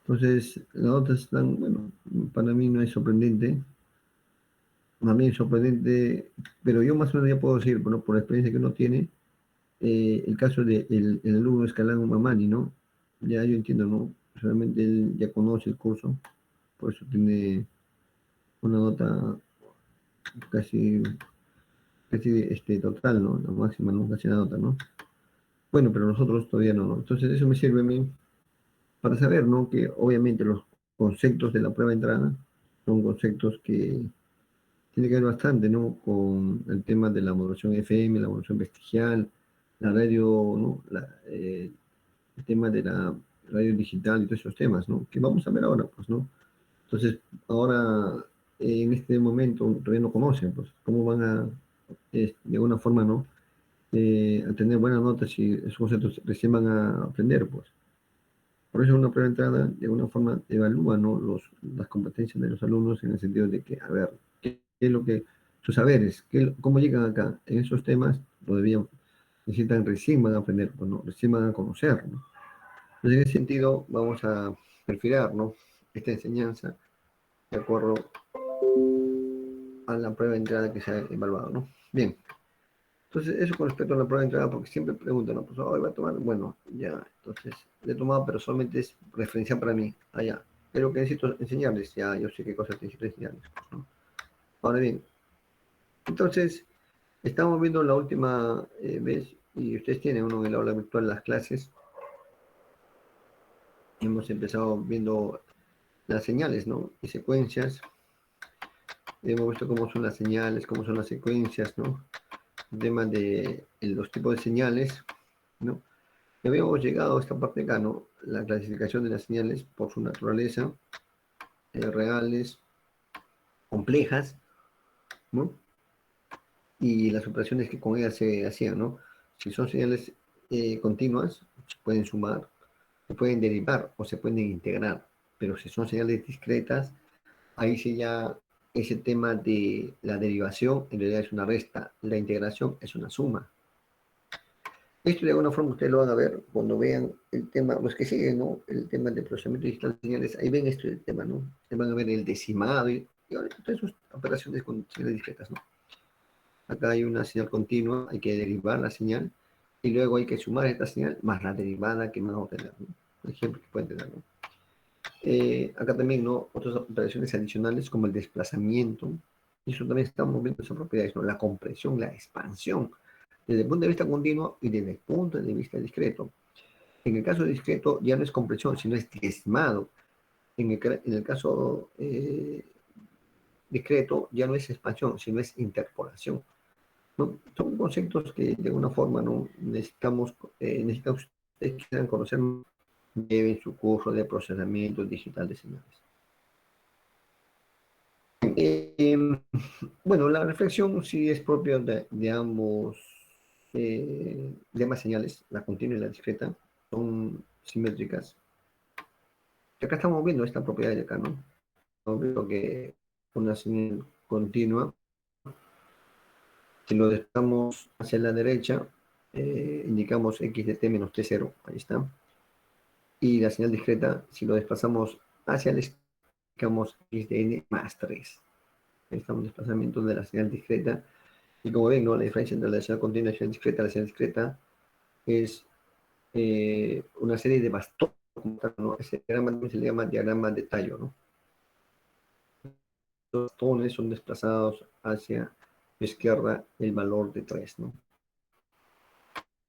Entonces, las notas están, bueno, para mí no es sorprendente, a mí es sorprendente, pero yo más o menos ya puedo decir, bueno, por la experiencia que uno tiene, el caso del de el alumno Escalán Mamani, ¿no? Ya yo entiendo, ¿no? Realmente él ya conoce el curso, por eso tiene una nota casi, casi total, ¿no? La máxima, ¿no? Casi la nota, ¿no? Bueno, pero nosotros todavía no, ¿no? Entonces eso me sirve a mí para saber, ¿no? Que obviamente los conceptos de la prueba de entrada son conceptos que tiene que ver bastante, ¿no? Con el tema de la modulación FM, la modulación vestigial, la radio, ¿no? El tema de la radio digital y todos esos temas, ¿no? Que vamos a ver ahora, pues, ¿no? Entonces, ahora, en este momento, todavía no conocen, pues, cómo van a, de alguna forma, ¿no? A tener buenas notas y esos conceptos recién van a aprender, pues. Por eso una prueba de entrada, de alguna forma, evalúa, ¿no? Las competencias de los alumnos en el sentido de que, a ver, qué es lo que, sus saberes, cómo llegan acá en esos temas, todavía necesitan, recién van a aprender, pues, ¿no? Recién van a conocer, ¿no? Entonces, en ese sentido, vamos a perfilar, ¿no? Esta enseñanza de acuerdo a la prueba de entrada que se ha evaluado, ¿no? Bien, entonces eso con respecto a la prueba de entrada, porque siempre preguntan, ¿no? Pues hoy va a tomar, bueno, ya, entonces le he tomado, pero solamente es referencia para mí, allá. Pero que necesito enseñarles, ya, yo sé qué cosas necesito enseñarles, pues, ¿no? Ahora bien, entonces, estamos viendo la última vez, y ustedes tienen uno en el aula virtual las clases, hemos empezado viendo las señales, ¿no? Y secuencias, hemos visto cómo son las señales, cómo son las secuencias, ¿no? El tema de los tipos de señales, ¿no? Y habíamos llegado a esta parte acá, ¿no? La clasificación de las señales por su naturaleza, reales, complejas, ¿no? Y las operaciones que con ellas se hacían, ¿no? Si son señales continuas, se pueden sumar, se pueden derivar o se pueden integrar, pero si son señales discretas, ahí sí ya ese tema de la derivación en realidad es una resta, la integración es una suma. Esto de alguna forma ustedes lo van a ver cuando vean el tema, los que siguen, ¿no? El tema de procesamiento digital de señales, ahí ven esto del tema, ¿no? Ustedes van a ver el decimado y ahora todas sus operaciones con señales discretas, ¿no? Acá hay una señal continua, hay que derivar la señal y luego hay que sumar esta señal más la derivada que vamos a obtener, ¿no? Por ejemplo, que pueden tener, ¿no? Acá también, ¿no? Otras operaciones adicionales como el desplazamiento, y eso también estamos viendo esas propiedades, ¿no? La compresión, la expansión, desde el punto de vista continuo y desde el punto de vista discreto. En el caso discreto ya no es compresión, sino es diezmado. En el caso discreto ya no es expansión, sino es interpolación, ¿no? Son conceptos que de alguna forma no necesitamos ustedes quieran conocer, lleven su curso de procesamiento digital de señales. Eh, bueno, la reflexión sí es propia de ambos, de ambas señales, la continua y la discreta, son simétricas. Y acá estamos viendo esta propiedad de acá, ¿no? Estamos viendo que una señal continua, si lo desplazamos hacia la derecha, indicamos x de t menos t0, ahí está. Y la señal discreta, si lo desplazamos hacia la izquierda, indicamos x de n más 3. Ahí está un desplazamiento de la señal discreta. Y como ven, ¿no? La diferencia entre la señal continua y la señal discreta es una serie de bastones, ¿no? Ese diagrama también se le llama diagrama de tallo, ¿no? Los bastones son desplazados hacia la izquierda el valor de 3, ¿no?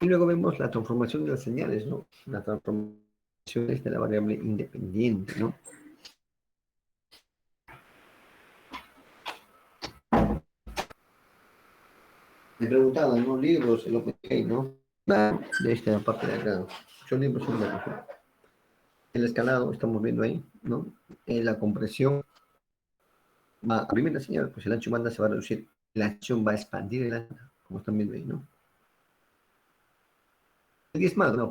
Y luego vemos la transformación de las señales, ¿no? La transformación de la variable independiente, ¿no? Me preguntaban, ¿no? Libros, el OpenAI, ¿no? De esta parte de acá. Son libros son de el escalado, estamos viendo ahí, ¿no? La compresión va a primera señal, pues el ancho banda se va a reducir, la acción va a expandir el ancho, como están viendo ahí, ¿no? El diezmado, no,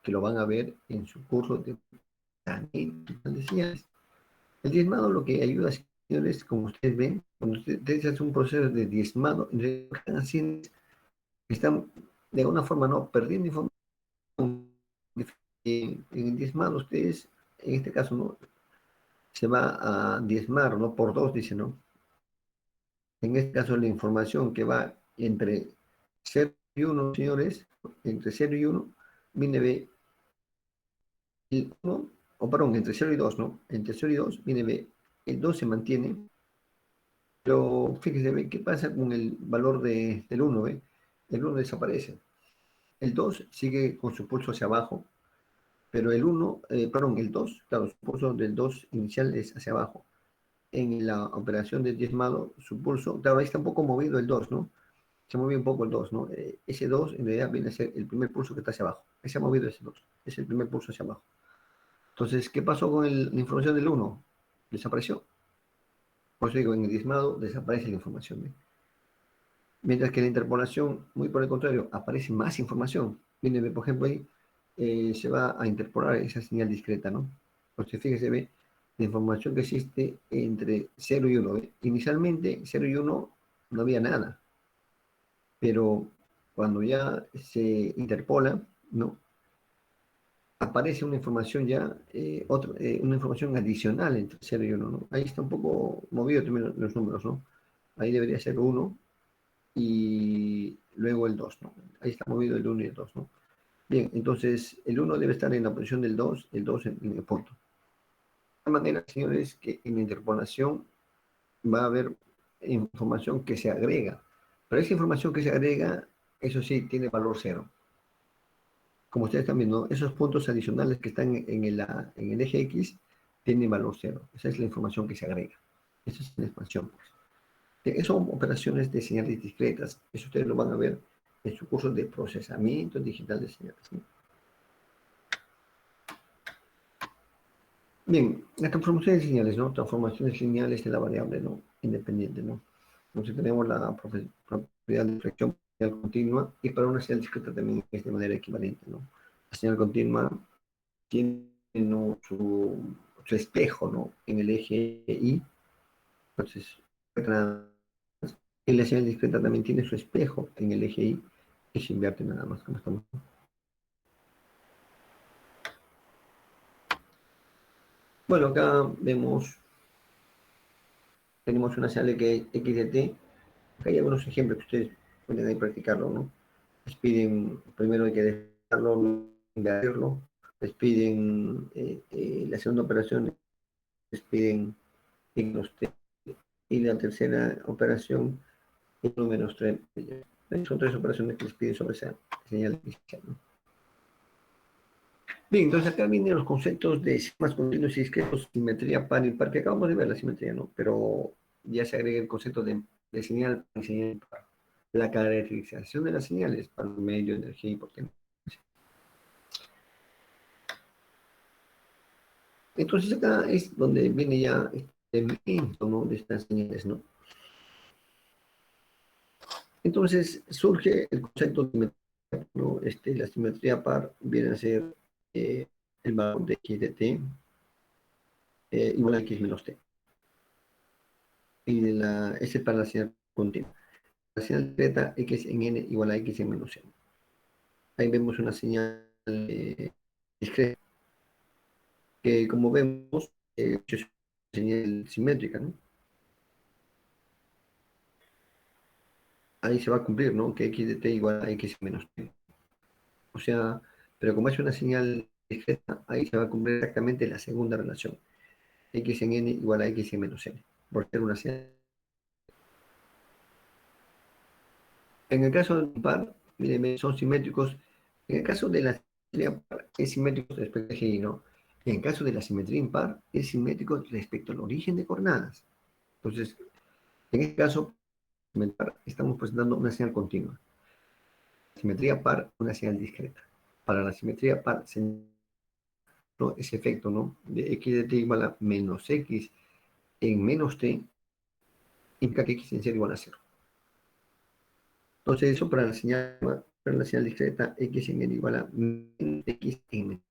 que lo van a ver en su curso de señales. El diezmado lo que ayuda, señores, como ustedes ven, cuando ustedes hacen un proceso de diezmado, lo que están haciendo, están de alguna forma no perdiendo información. En el diezmado ustedes en este caso, ¿no? Se va a diezmar, ¿no? Por 2 dice, ¿no? En este caso, la información que va entre 0 y 1, señores, entre 0 y 1, viene B, el 1, o perdón, entre 0 y 2, ¿no? Entre 0 y 2 viene B, el 2 se mantiene, pero fíjese, ¿ve? ¿Qué pasa con el valor del 1, ¿ve? El 1 desaparece. El 2 sigue con su pulso hacia abajo, pero el 1, perdón, el 2, claro, su pulso del 2 inicial es hacia abajo. En la operación de diezmado, su pulso, claro, ahí está un poco movido el 2, ¿no? Se mueve un poco el 2, ¿no? Ese 2 en realidad viene a ser el primer pulso que está hacia abajo. Ahí se ha movido ese 2, es el primer pulso hacia abajo. Entonces, ¿qué pasó con la información del 1? Desapareció. Por eso digo, en el diezmado desaparece la información, ¿ve? Mientras que en la interpolación, muy por el contrario, aparece más información. Viene, por ejemplo, ahí se va a interpolar esa señal discreta, ¿no? Entonces, fíjese, ve la información que existe entre 0 y 1. ¿Ve? Inicialmente, 0 y 1 no había nada, pero cuando ya se interpola, ¿no? Aparece una información ya, una información adicional entre 0 y 1, ¿no? Ahí está un poco movido también los números, ¿no? Ahí debería ser 1 y luego el 2, ¿no? Ahí está movido el 1 y el 2, ¿no? Bien, entonces el 1 debe estar en la posición del 2, el 2 en el punto. De manera, señores, que en la interpolación va a haber información que se agrega, pero esa información que se agrega, eso sí, tiene valor cero. Como ustedes están viendo, esos puntos adicionales que están en el eje X tienen valor cero. Esa es la información que se agrega. Esa es la expansión, pues. Son operaciones de señales discretas. Eso ustedes lo van a ver en su curso de procesamiento digital de señales, ¿no? Bien, la transformación de señales, ¿no? Transformaciones lineales de la variable, ¿no? Independiente, ¿no? Entonces tenemos la propiedad de flexión continua y para una señal discreta también es de manera equivalente, ¿no? La señal continua tiene, ¿no? su espejo, ¿no? En el eje Y. Entonces, y la señal discreta también tiene su espejo en el eje Y y se invierte nada más, como estamos. Bueno, acá tenemos una señal que es x de t. Acá hay algunos ejemplos que ustedes pueden ahí practicarlo, ¿no? Les piden, primero hay que dejarlo, invertirlo. Les piden, la segunda operación, les piden menos t. Y la tercera operación, 1 menos 3. Son tres operaciones que les piden sobre esa señal inicial, ¿no? Bien, entonces acá vienen los conceptos de sistemas continuos y discretos, simetría par y impar, que acabamos de ver la simetría, ¿no? Pero ya se agrega el concepto de señal par y señal impar. La caracterización de las señales para medio, energía y potencia. Entonces acá es donde viene ya el elemento, ¿no? De estas señales, ¿no? Entonces surge el concepto de simetría, ¿no? La simetría par viene a ser eh, el valor de x de t igual a x menos t. Y ese es para la señal continua. La señal delta x en n igual a x en menos n. Ahí vemos una señal discreta, que como vemos, es una señal simétrica, ¿no? Ahí se va a cumplir, ¿no? Que x de t igual a x en menos t. O sea, pero como es una señal discreta, ahí se va a cumplir exactamente la segunda relación. X en n igual a x en menos n. Por ser una señal. En el caso de par, miren, son simétricos. En el caso de la simetría par, es simétrico respecto al eje Y, ¿no? En el caso de la simetría impar, es simétrico respecto al origen de coordenadas. Entonces, en este caso, estamos presentando una señal continua. Simetría par, una señal discreta. Para la simetría par, ¿no? Ese efecto, ¿no? De x de t igual a menos x en menos t, implica que x en 0 igual a 0. Entonces, eso para la señal discreta, x en n igual a menos x en menos.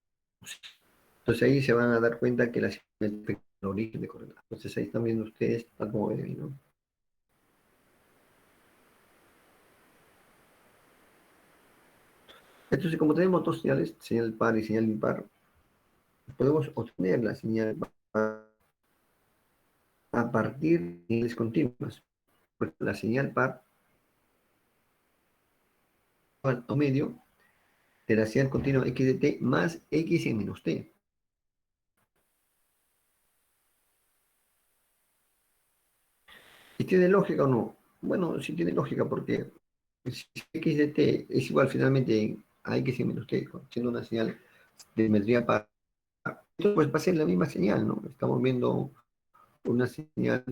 Entonces ahí se van a dar cuenta que la señal es el origen de coordenadas. Entonces ahí están viendo ustedes tal como ven ahí, ¿no? Entonces, como tenemos dos señales, señal par y señal impar, podemos obtener la señal a partir de señales continuas. Porque la señal par o medio de la señal continua x de t más x en menos t. ¿Y tiene lógica o no? Bueno, sí tiene lógica porque si x de t es igual finalmente a x en menos t, siendo una señal de simetría par, pues va a ser la misma señal, ¿no? Estamos viendo una señal,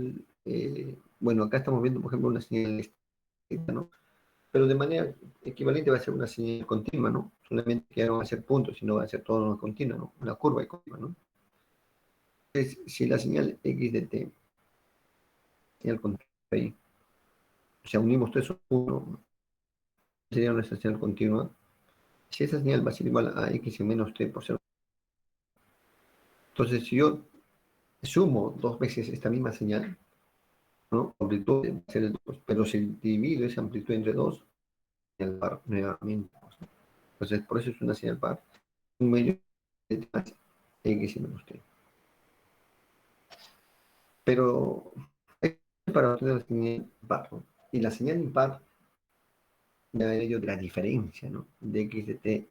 bueno, acá estamos viendo, por ejemplo, una señal, ¿no? Pero de manera equivalente va a ser una señal continua, ¿no? Solamente que ya no va a ser puntos, sino va a ser todo una continua, ¿no? Una curva continua, ¿no? Entonces, si la señal x de t, señal continua ahí, o sea, unimos todo eso, uno, sería una señal continua. Si esa señal va a ser igual a x en menos t por ser. Entonces, si yo sumo dos veces esta misma señal, ¿no? Amplitud va a ser el 2, pero si divido esa amplitud entre dos, señal par nuevamente. Entonces, por eso es una señal par. Un medio de más x y menos t. Pero para obtener la señal par, ¿no? Y la señal impar da ello de la diferencia, ¿no? De x de t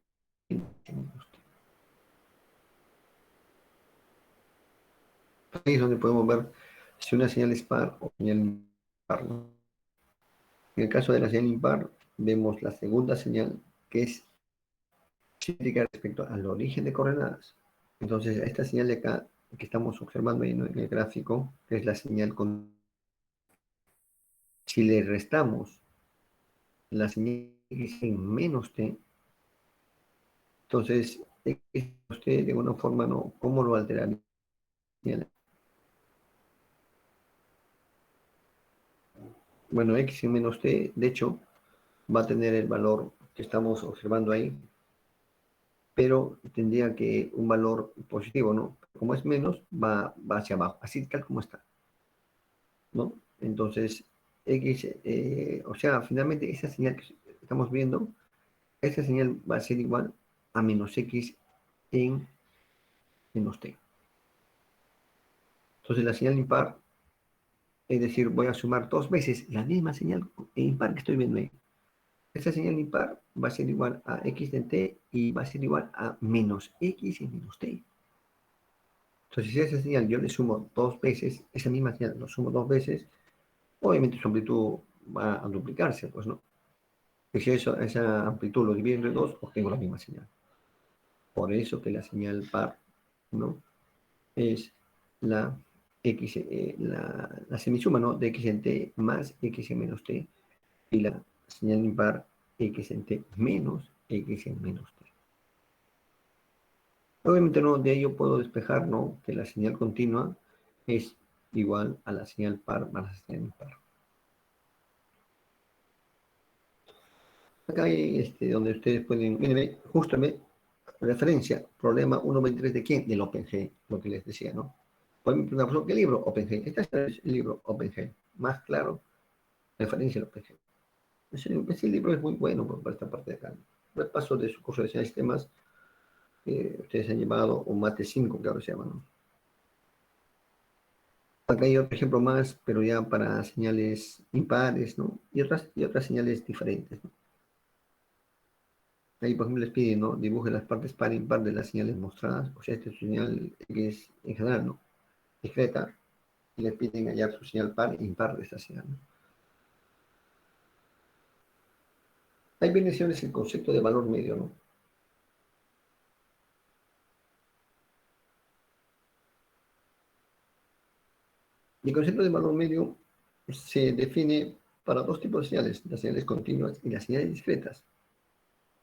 en menos t. Ahí es donde podemos ver si una señal es par o señal impar, ¿no? En el caso de la señal impar, vemos la segunda señal, que es simétrica respecto al origen de coordenadas. Entonces, a esta señal de acá, que estamos observando ahí, ¿no? En el gráfico, que es la señal con. Si le restamos la señal x en menos t, entonces x menos t de alguna forma no, ¿cómo lo alteraría? Bueno, x en menos t, de hecho, va a tener el valor que estamos observando ahí, pero tendría que un valor positivo, ¿no? Como es menos, va hacia abajo, así tal como está, ¿no? Entonces, x, o sea, finalmente esa señal que estamos viendo, esa señal va a ser igual a menos x en menos t. Entonces, la señal impar, es decir, voy a sumar dos veces la misma señal impar que estoy viendo ahí. Esta señal impar va a ser igual a x de t y va a ser igual a menos x en menos t. Entonces, si a esa señal yo le sumo dos veces, esa misma señal lo sumo dos veces, obviamente su amplitud va a duplicarse, pues no. Y si esa amplitud lo divido entre dos, obtengo la misma señal. Por eso que la señal par, ¿no? Es la x, la semisuma, ¿no? De x en t más x en menos t. Y la señal impar x en t menos x en menos t. Obviamente no, de ello puedo despejar, ¿no? Que la señal continua es igual a la señal par más la señal impar. Acá hay donde ustedes pueden, miren, justo referencia, problema 1.23 de quién, del OpenG, lo que les decía, ¿no? Pueden preguntar, ¿qué libro? OpenG. Este es el libro OpenG, más claro, referencia al OpenG. Ese libro es muy bueno para esta parte de acá. Repaso de su curso de sistemas que ustedes han llevado, o Mate 5, que ahora se llama, ¿no? Acá hay otro ejemplo más, pero ya para señales impares, ¿no? Y otras señales diferentes, ¿no? Ahí, por ejemplo, les piden, ¿no? Dibuje las partes par e impar de las señales mostradas. O sea, esta es su señal que es en general, ¿no? Discreta. Y les piden hallar su señal par e impar de esta señal, ¿no? Ahí viene siempre el concepto de valor medio, ¿no? Y el concepto de valor medio se define para dos tipos de señales, las señales continuas y las señales discretas.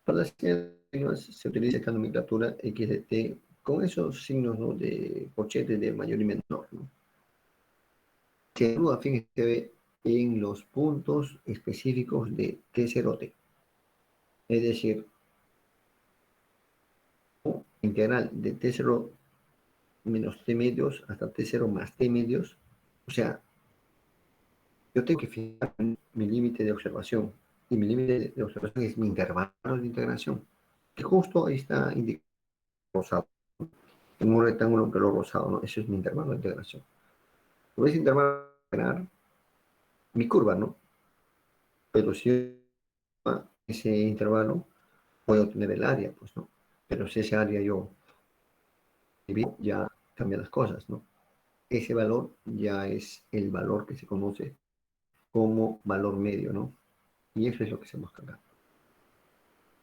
Para las señales continuas se utiliza esta nomenclatura x de t con esos signos, ¿no? De corchetes de mayor y menor, ¿no? Que a fin se ve en los puntos específicos de T0T. Es decir, integral de T0 menos T medios hasta T0 más T medios. O sea, yo tengo que fijar mi límite de observación. Y mi límite de observación es mi intervalo de integración. Que justo ahí está indicado. tengo un rectángulo en color rosado, ¿no? Eso es mi intervalo de integración. Con ese intervalo voy a crear mi curva, ¿no? Pero si yo ese intervalo puedo obtener el área, pues, ¿no? Pero si ese área yo divido, ya cambian las cosas, ¿no? Ese valor ya es el valor que se conoce como valor medio, ¿no? Y eso es lo que se busca acá.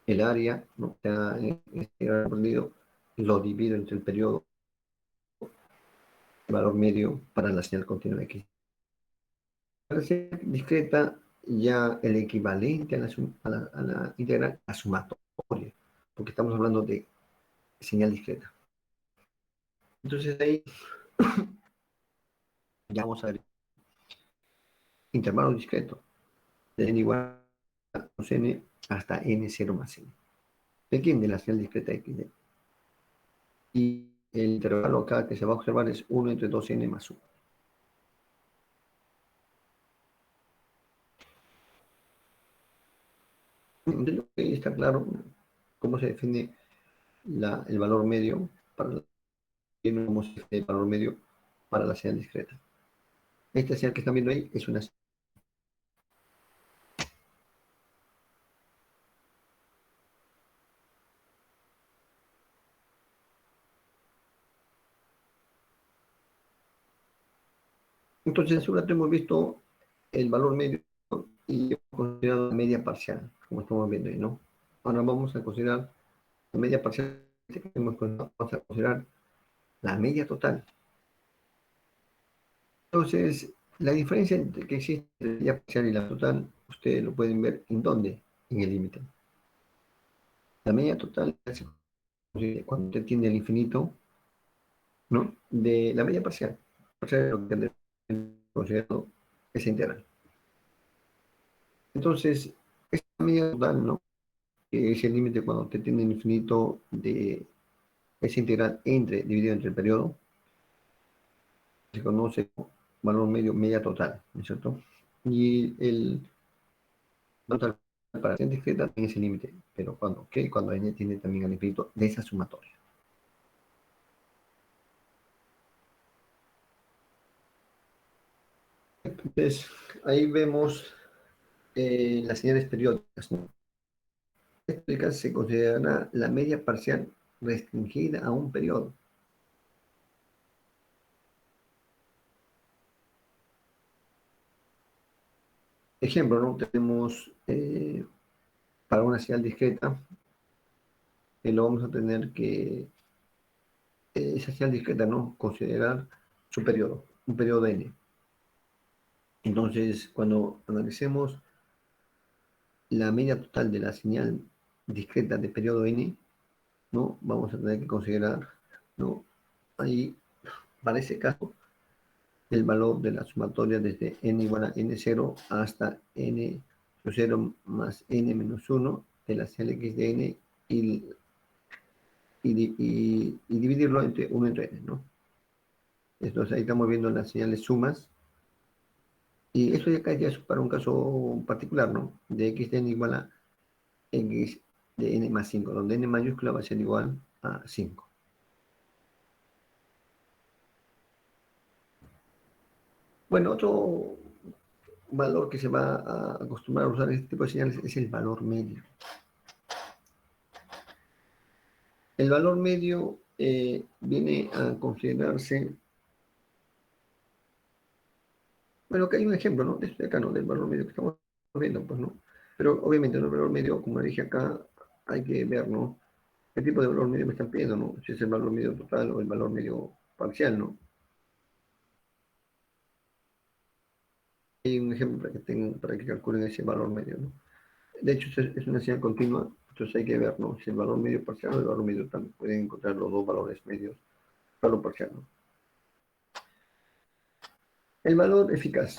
El área, ¿no? Ya en este aprendido, lo divido entre el periodo, el valor medio para la señal continua X. Para la señal discreta, ya el equivalente a la integral, a sumatoria, porque estamos hablando de señal discreta. Entonces ahí ya vamos a ver intervalo discreto, de n igual a n hasta n0 más n. ¿De quién? De la señal discreta x. Y el intervalo acá que se va a observar es 1 entre 2n más 1. Entonces, está claro cómo se define el valor medio para cómo se define el valor medio para la señal discreta. Esta señal que están viendo ahí es una. Entonces, en su rato hemos visto el valor medio y hemos considerado la media parcial, como estamos viendo ahí, ¿no? Ahora vamos a considerar la media parcial, vamos a considerar la media total. Entonces, la diferencia que existe entre la media parcial y la total, ustedes lo pueden ver en dónde, en el límite. La media total es cuando usted tiene el infinito, ¿no? De la media parcial. O sea, lo que considerado esa integral. Entonces, esta media total, ¿no? Que es el límite cuando usted tiene el infinito de esa integral dividido entre el periodo, se conoce como valor medio, media total, ¿no es cierto? Y el total para ser discreta tiene ese límite, pero cuando, ¿qué? Cuando n tiene también el infinito de esa sumatoria. Entonces, ahí vemos las señales periódicas, ¿no? Esta se considerará la media parcial restringida a un periodo. Ejemplo, ¿no? Tenemos para una señal discreta, lo vamos a tener que esa señal discreta, ¿no? Considerar su periodo, un periodo n. Entonces, cuando analicemos la media total de la señal discreta de periodo n, ¿no? Vamos a tener que considerar, ¿no? Ahí, para ese caso, el valor de la sumatoria desde n igual a n0 hasta n0 más n menos 1 de la señal x de n y dividirlo entre 1 entre n, ¿no? Entonces ahí estamos viendo las señales sumas. Y esto ya acá ya es para un caso particular, ¿no? De x de n igual a x de n más 5, donde n mayúscula va a ser igual a 5. Bueno, otro valor que se va a acostumbrar a usar en este tipo de señales es el valor medio. El valor medio viene a considerarse, bueno, que hay un ejemplo, ¿no? De este acá, ¿no? Del valor medio que estamos viendo, pues, ¿no? Pero obviamente el valor medio, como dije acá, hay que ver, ¿no? ¿Qué tipo de valor medio me están pidiendo, no? Si es el valor medio total o el valor medio parcial, ¿no? Hay un ejemplo para que calculen ese valor medio, ¿no? De hecho, es una señal continua, entonces hay que ver, ¿no? Si el valor medio parcial o el valor medio total. Pueden encontrar los dos valores medios, valor parcial, ¿no? El valor eficaz.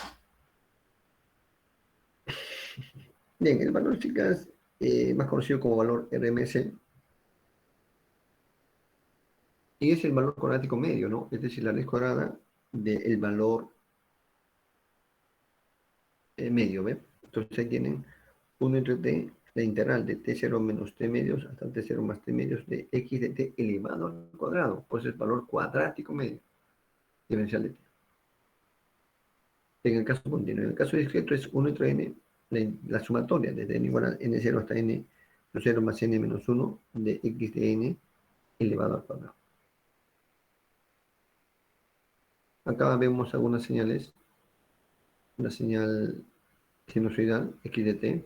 Bien, el valor eficaz, más conocido como valor RMS, y es el valor cuadrático medio, ¿no? Es decir, la raíz cuadrada del valor medio, ¿ve? Entonces ahí tienen 1 entre t la integral de t0 menos t medios hasta t0 más t medios de x de t elevado al cuadrado, pues es valor cuadrático medio diferencial de t. En el caso continuo, en el caso discreto es 1 entre n, la sumatoria desde n igual a n0 hasta n menos 0 más n menos 1 de x de n elevado al cuadrado. Acá vemos algunas señales. Una señal sinusoidal x de t,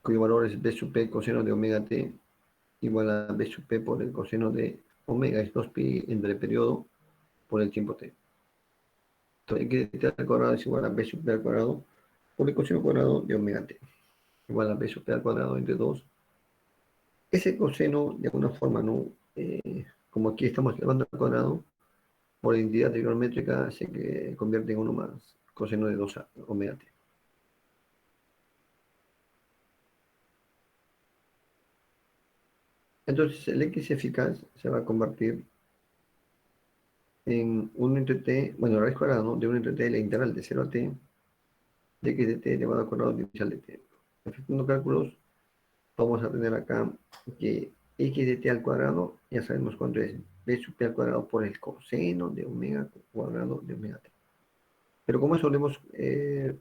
cuyo valor es b sub p coseno de omega t igual a b sub p por el coseno de omega, es 2pi entre el periodo por el tiempo t. Entonces x de t al cuadrado es igual a b sub p al cuadrado por el coseno cuadrado de omega t, igual a b sub p al cuadrado entre 2. Ese coseno, de alguna forma, ¿no? Como aquí estamos elevando al cuadrado, por identidad trigonométrica se convierte en 1 más coseno de 2 omega t. Entonces el x eficaz se va a convertir en 1 entre t, bueno, raíz cuadrada, ¿no? De 1 entre t, la integral de 0 a t, de x de t elevado al cuadrado diferencial de t. Efectuando cálculos, vamos a tener acá que x de t al cuadrado, ya sabemos cuánto es, b sub t al cuadrado por el coseno de omega cuadrado de omega t. Pero como eso lo hemos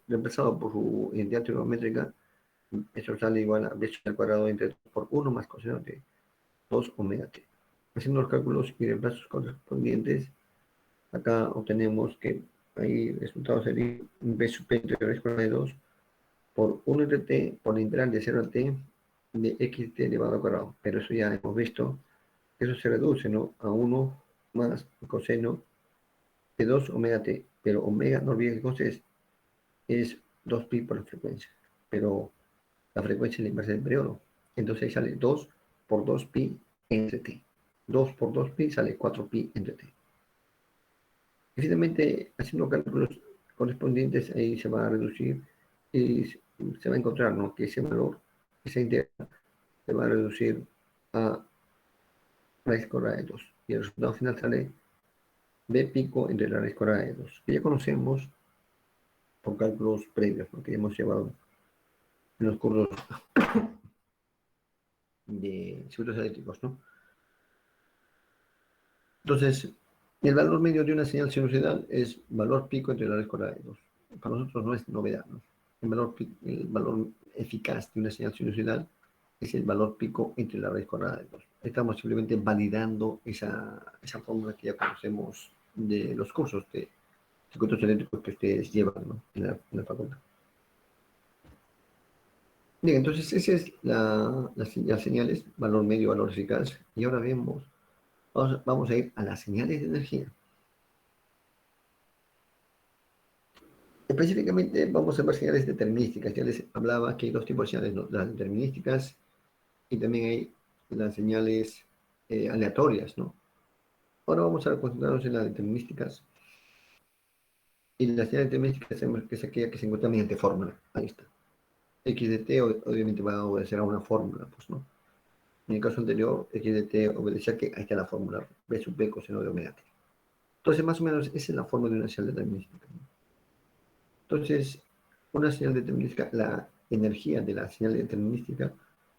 reemplazado por su identidad trigonométrica, eso sale igual a b sub t al cuadrado entre 2 por 1 más coseno de 2 omega t. Haciendo los cálculos y reemplazos correspondientes, acá obtenemos que ahí el resultado sería b sub p entre raíz cuadrada de 2 por 1 entre t por la integral de 0 a t de x t elevado al cuadrado. Pero eso ya hemos visto que eso se reduce, ¿no? A 1 más coseno de 2 omega t. Pero omega, no olviden que es 2pi por la frecuencia. Pero la frecuencia es la inversa del periodo. Entonces ahí sale 2 por 2pi entre t. 2 por 2pi sale 4pi entre t. Y finalmente, haciendo cálculos correspondientes, ahí se va a reducir y se va a encontrar, ¿no? Que ese valor, esa integral, se va a reducir a raíz cuadrada de 2. Y el resultado final sale b pico entre la raíz cuadrada de 2, que ya conocemos por cálculos previos, ¿no? Que hemos llevado en los cursos de circuitos eléctricos, ¿no? Entonces, el valor medio de una señal sinusoidal es valor pico entre la raíz cuadrada de 2. Para nosotros no es novedad, ¿no? El valor eficaz de una señal sinusoidal es el valor pico entre la raíz cuadrada de 2. Estamos simplemente validando esa fórmula que ya conocemos de los cursos de circuitos eléctricos que ustedes llevan, ¿no? en la facultad. Bien, entonces esa es las señales, valor medio, valor eficaz. Y ahora vamos a ir a las señales de energía. Específicamente vamos a ver señales determinísticas. Ya les hablaba que hay dos tipos de señales, ¿no? Las determinísticas y también hay las señales aleatorias, ¿no? Ahora vamos a concentrarnos en las determinísticas. Y la señal determinística sabemos que es aquella que se encuentra mediante fórmula. Ahí está. X de t obviamente va a obedecer a una fórmula, pues, ¿no? En el caso anterior, x de t obedecía que ahí está la fórmula, b sub b coseno de omega t. Entonces, más o menos, esa es la forma de una señal determinística, ¿no? Entonces, una señal determinística, la energía de la señal determinística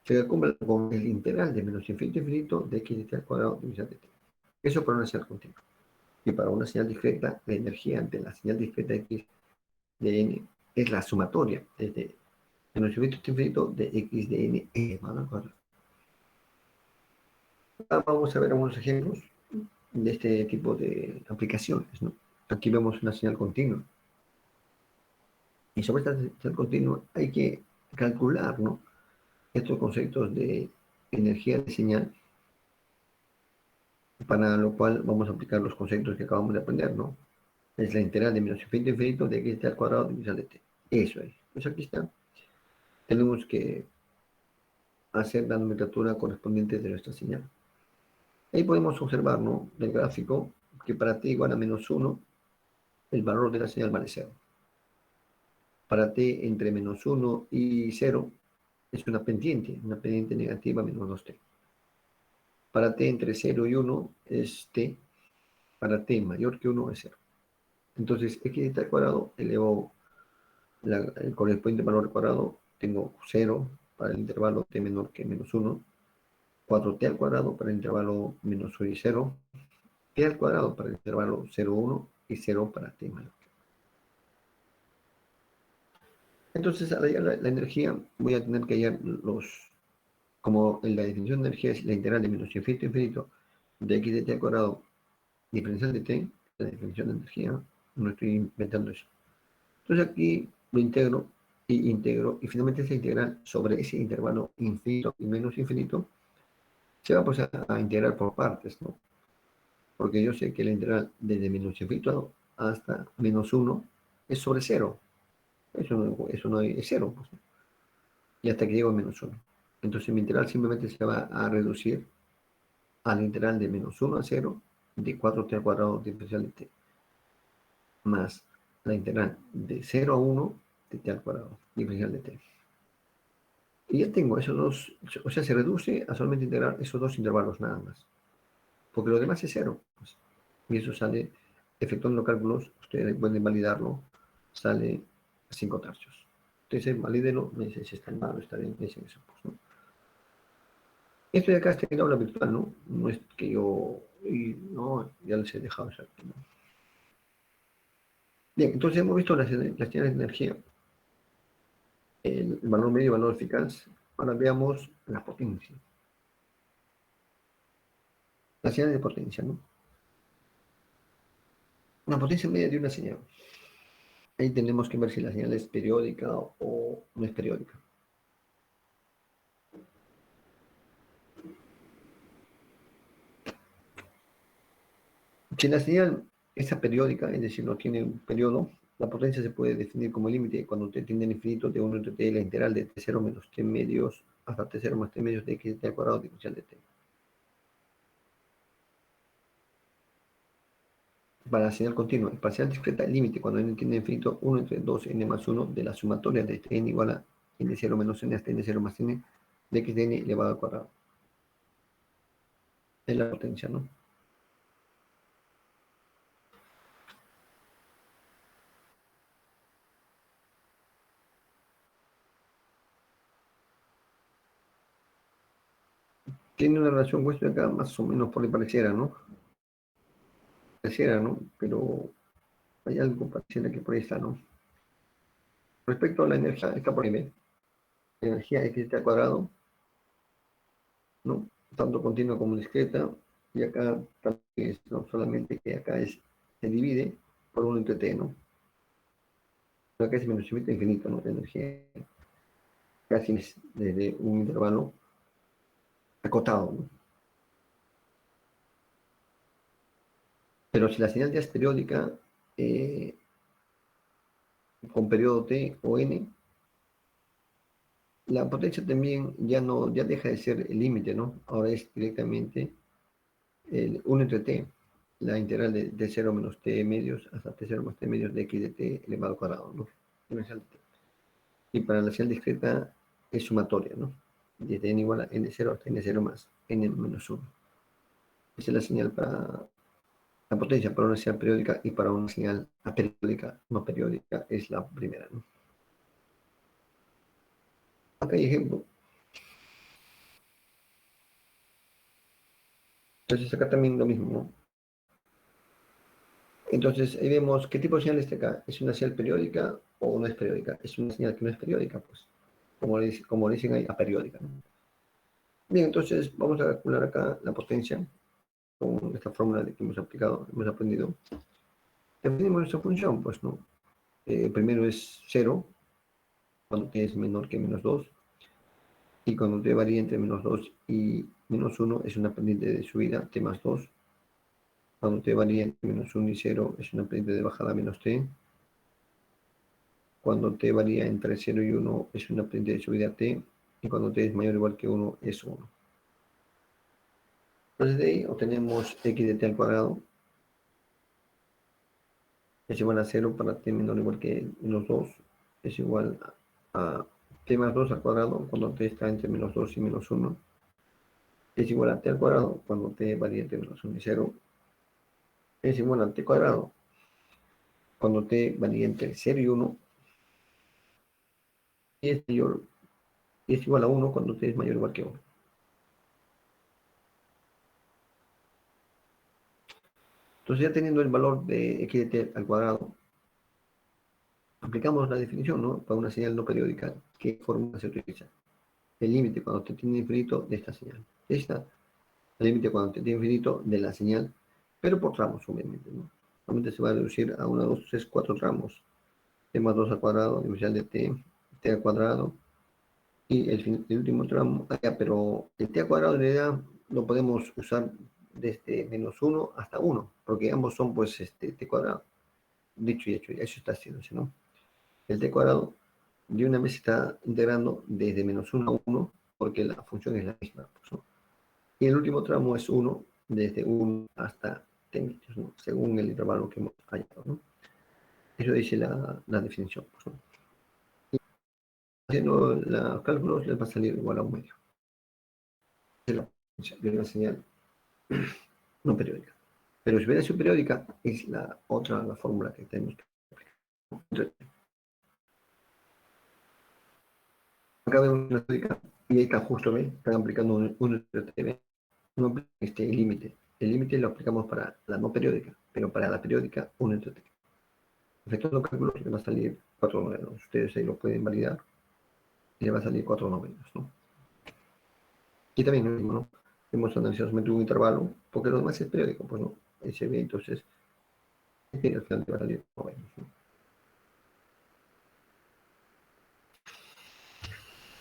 se calcula con el integral de menos infinito a infinito de x de t al cuadrado divisor de t. Eso para una señal continua. Y para una señal discreta, la energía de la señal discreta x de n es la sumatoria desde menos infinito a infinito de x de n elevado al cuadrado. Ahora vamos a ver algunos ejemplos de este tipo de aplicaciones, ¿no? Aquí vemos una señal continua. Y sobre esta señal continua hay que calcular, ¿no? Estos conceptos de energía de señal, para lo cual vamos a aplicar los conceptos que acabamos de aprender, ¿no? Es la integral de menos infinito a infinito de x al cuadrado divisor de t. Eso es. Pues aquí está. Tenemos que hacer la nomenclatura correspondiente de nuestra señal. Ahí podemos observar, ¿no? Del gráfico, que para t igual a menos 1, el valor de la señal vale 0. Para t entre menos 1 y 0 es una pendiente negativa menos 2t. Para t entre 0 y 1 es t, para t mayor que 1 es 0. Entonces, x al cuadrado elevado el correspondiente valor al cuadrado, t tengo 0 para el intervalo t menor que menos 1, 4t al cuadrado para el intervalo menos 1 y 0, t al cuadrado para el intervalo 0, 1 y 0 para t menor. Entonces, al hallar la energía, voy a tener que hallar como en la definición de energía es la integral de menos infinito a infinito de x de t al cuadrado diferencial de t, la definición de energía, no estoy inventando eso. Entonces aquí lo integro, y finalmente esa integral sobre ese intervalo infinito y menos infinito se va pues a integrar por partes, ¿no? Porque yo sé que la integral desde menos infinito hasta menos 1 es sobre 0. Eso no es 0, pues, ¿no? Y hasta que llego a menos 1. Entonces mi integral simplemente se va a reducir a la integral de menos 1 a 0 de 4t al cuadrado diferencial de t, más la integral de 0 a 1 de t al cuadrado diferencial de t. Y ya tengo esos dos, o sea, se reduce a solamente integrar esos dos intervalos nada más. Porque lo demás es 0. Pues, y eso sale, efectuando los cálculos, ustedes pueden validarlo, sale a 5 tercios. Entonces, valídelo, me dice si está mal o está bien, me dicen eso. Pues, ¿no? Esto de acá está en aula virtual, ¿no? No es que yo, no, ya les he dejado eso aquí, ¿no? Bien, entonces hemos visto las señales de energía, el valor medio y el valor eficaz. Ahora veamos la potencia. Las señales de potencia, ¿no? Una potencia media de una señal. Ahí tenemos que ver si la señal es periódica o no es periódica. Si la señal es aperiódica, es decir, no tiene un periodo, la potencia se puede definir como límite cuando t tiende al infinito de 1 entre t, la integral de t0 menos t medios hasta t0 más t medios de x t al cuadrado diferencial de t. Para la señal continua, el parcial discreta, el límite cuando n tiende al infinito 1 entre 2n más 1 de la sumatoria de tn igual a n0 menos n hasta n0 más n de x de n elevado al cuadrado. Es la potencia, ¿no? Tiene una relación con esto de acá, más o menos por ahí pareciera, ¿no? Pareciera, ¿no? Pero hay algo pareciera que por ahí está, ¿no? Respecto a la energía, está por ahí, ¿ven? La energía x al cuadrado, ¿no? Tanto continua como discreta, y acá también es, ¿no? Solamente que acá se divide por 1 entre t, ¿no? Acá es menos infinito infinito, ¿no? La energía casi es desde un intervalo acotado, ¿no? Pero si la señal ya es periódica, eh, con periodo t o n, la potencia también ya deja de ser el límite, ¿no? Ahora es directamente el 1 entre t, la integral de 0 menos t medios hasta t0 más t medios de x de t elevado al cuadrado, ¿no? Y para la señal discreta es sumatoria, ¿no? Desde n igual a n0 hasta n0 más n menos 1. Esa es la señal para la potencia para una señal periódica, y para una señal aperiódica, no periódica, es la primera, ¿no? Acá hay ejemplo. Entonces acá también lo mismo, ¿no? Entonces ahí vemos qué tipo de señal está acá. ¿Es una señal periódica o no es periódica? Es una señal que no es periódica, pues. Como le dicen ahí, aperiódica, ¿no? Bien, entonces vamos a calcular acá la potencia con esta fórmula de que hemos aplicado, hemos aprendido. Definimos nuestra función, pues, ¿no? Primero es 0, cuando t es menor que menos 2, y cuando t varía entre menos 2 y menos 1 es una pendiente de subida, t más 2. Cuando t varía entre menos 1 y 0 es una pendiente de bajada, menos t. Cuando t varía entre 0 y 1 es una pendiente de subida t, y cuando t es mayor o igual que 1 es 1. Entonces de ahí obtenemos x de t al cuadrado es igual a 0 para t menor o igual que menos 2, es igual a t más 2 al cuadrado cuando t está entre menos 2 y menos 1, es igual a t al cuadrado cuando t varía entre menos 1 y 0, es igual a t cuadrado cuando t varía entre 0 y 1, y es mayor y es igual a 1 cuando t es mayor o igual que 1. Entonces ya teniendo el valor de x de t al cuadrado, aplicamos la definición, ¿no? Para una señal no periódica. ¿Qué fórmula se utiliza? El límite cuando t tiene infinito de esta señal. Esta, el límite cuando t tiene infinito de la señal, pero por tramos, obviamente, ¿no? Normalmente se va a reducir a 1, 2, 3, 4 tramos. T más 2 al cuadrado, diferencial de t al cuadrado, y el último tramo, pero el t al cuadrado en realidad lo podemos usar desde menos 1 hasta 1, porque ambos son pues t cuadrado. Dicho y hecho, eso está haciéndose, ¿no? El t cuadrado de una vez está integrando desde menos 1 a 1, porque la función es la misma, pues, ¿no? Y el último tramo es 1, desde 1 hasta t metros, ¿no? Según el intervalo que hemos hallado, ¿no? Eso dice la definición, pues, ¿no? Haciendo los cálculos les va a salir igual a 1 medio. De una señal no periódica. Pero si hubiera sido periódica, es la otra la fórmula que tenemos que aplicar. Acá vemos una periódica y ahí está justo, ¿ven? Están aplicando un TV. No aplica límite. El límite lo aplicamos para la no periódica, pero para la periódica, un entretv. Efectuando cálculos le va a salir 4 novenos. Ustedes ahí lo pueden validar y le va a salir 4 novenos, ¿no? Y también lo mismo, ¿no? Hemos analizado solamente un intervalo, porque lo demás es periódico, pues no. Ese ve, entonces, al final le va a salir novenos, ¿no?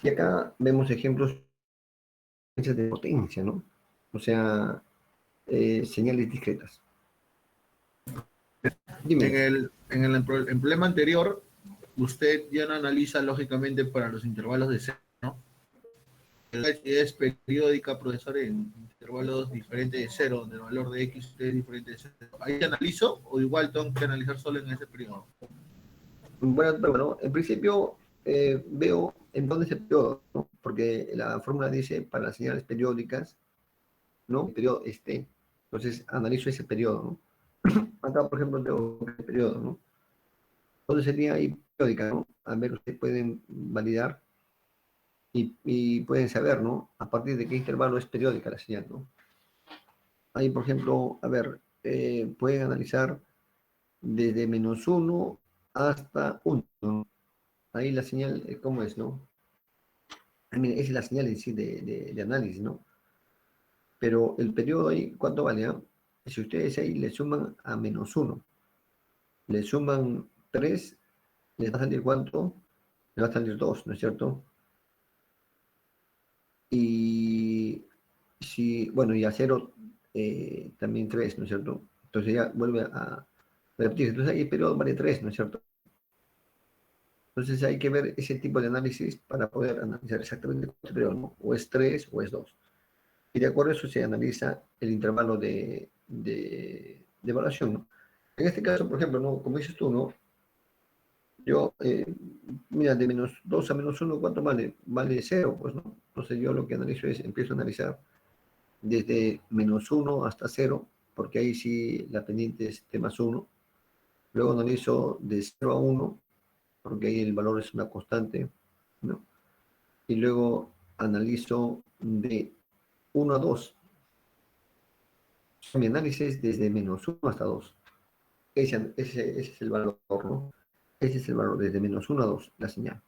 Y acá vemos ejemplos de potencia, ¿no? O sea, señales discretas. En Dime, el problema anterior, usted ya no analiza lógicamente para los intervalos de cero, ¿no? Es periódica, profesor, en intervalos diferentes de cero, donde el valor de x es diferente de cero. ¿Ahí analizo o igual tengo que analizar solo en ese periodo? bueno, en principio veo en dónde se periodo, ¿no? Porque la fórmula dice para las señales periódicas, ¿no? El periodo este. Entonces analizo ese periodo, ¿no? Acá, por ejemplo, tengo el periodo, ¿no? Entonces sería ahí periódica, ¿no? A ver, ustedes pueden validar y pueden saber, ¿no? A partir de qué intervalo es periódica la señal, ¿no? Ahí, por ejemplo, a ver, pueden analizar desde menos 1 hasta 1, ¿no? Ahí la señal, ¿cómo es, no? Mira, esa es la señal en sí de análisis, ¿no? Pero el periodo ahí, ¿cuánto vale? ¿Ah? Si ustedes ahí le suman a menos 1, le suman 3, les va a salir cuánto, les va a salir 2, ¿no es cierto? Y si, bueno, y a 0 también 3, ¿no es cierto? Entonces ya vuelve a repetir. Entonces ahí el periodo vale 3, ¿no es cierto? Entonces hay que ver ese tipo de análisis para poder analizar exactamente cuánto periodo, ¿no? O es 3 o es 2. Y de acuerdo a eso se analiza el intervalo de evaluación, ¿no? En este caso, por ejemplo, ¿no? Como dices tú, ¿no? Yo, mira, de menos 2 a menos 1, ¿cuánto vale? Vale 0, pues, ¿no? Entonces yo lo que analizo es, empiezo a analizar desde menos 1 hasta 0, porque ahí sí la pendiente es t más 1. Luego analizo de 0 a 1, porque ahí el valor es una constante, ¿no? Y luego analizo de 1 a 2. Mi análisis desde menos 1 hasta 2. Ese es el valor, ¿no? Ese es el valor, desde menos 1 a 2, la señal.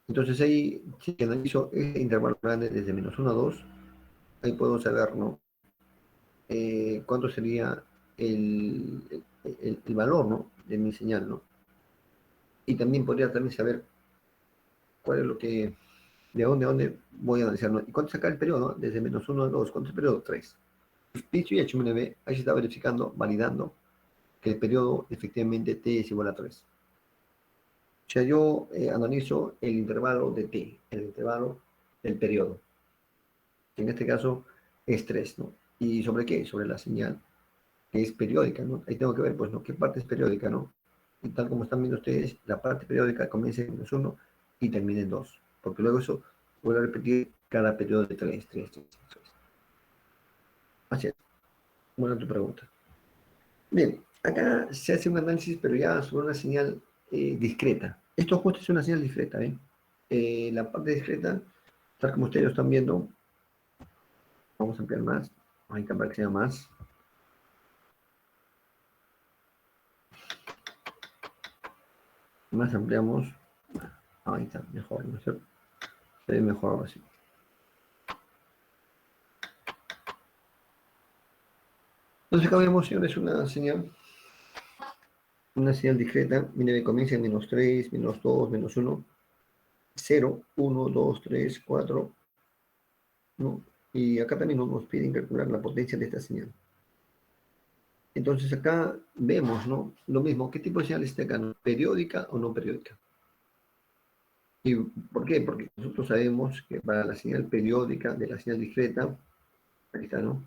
Entonces ahí, si analizo este intervalo grande desde menos 1 a 2, ahí puedo saber, ¿no? Cuánto sería el valor, ¿no? De mi señal, ¿no? Y también podría también saber cuál es lo que, de dónde a dónde voy a analizar, ¿no? Y cuánto sacar el periodo, ¿no? Desde menos 1 a 2, ¿cuánto es el periodo? 3. Dicho y hecho, ahí se está verificando, validando que el periodo efectivamente t es igual a 3. O sea, yo analizo el intervalo de t, el intervalo del periodo. En este caso es 3, ¿no? ¿Y sobre qué? Sobre la señal, que es periódica, ¿no? Ahí tengo que ver, pues, ¿no? ¿Qué parte es periódica, no? Y tal como están viendo ustedes, la parte periódica comienza en menos 1 y termina en 2. Porque luego eso vuelve a repetir cada periodo de 3, 3, 3, 3. Así es. Buena tu pregunta. Bien, acá se hace un análisis, pero ya sobre una señal discreta. Esto justo es una señal discreta, ¿eh? la parte discreta, tal como ustedes lo están viendo, vamos a ampliar más, hay que ampliar que sea más. Más ampliamos, ahí está, mejor, ¿no es cierto? Se ve mejor ahora sí. Entonces acá vemos, señores, una señal discreta, mire, comienza en -3, -2, -1, 0, 1, 2, 3, 4, ¿no? Y acá también nos piden calcular la potencia de esta señal. Entonces acá vemos, ¿no? Lo mismo, ¿qué tipo de señal está acá? ¿No? ¿Periódica o no periódica? ¿Y por qué? Porque nosotros sabemos que para la señal periódica de la señal discreta, ahí está, ¿no?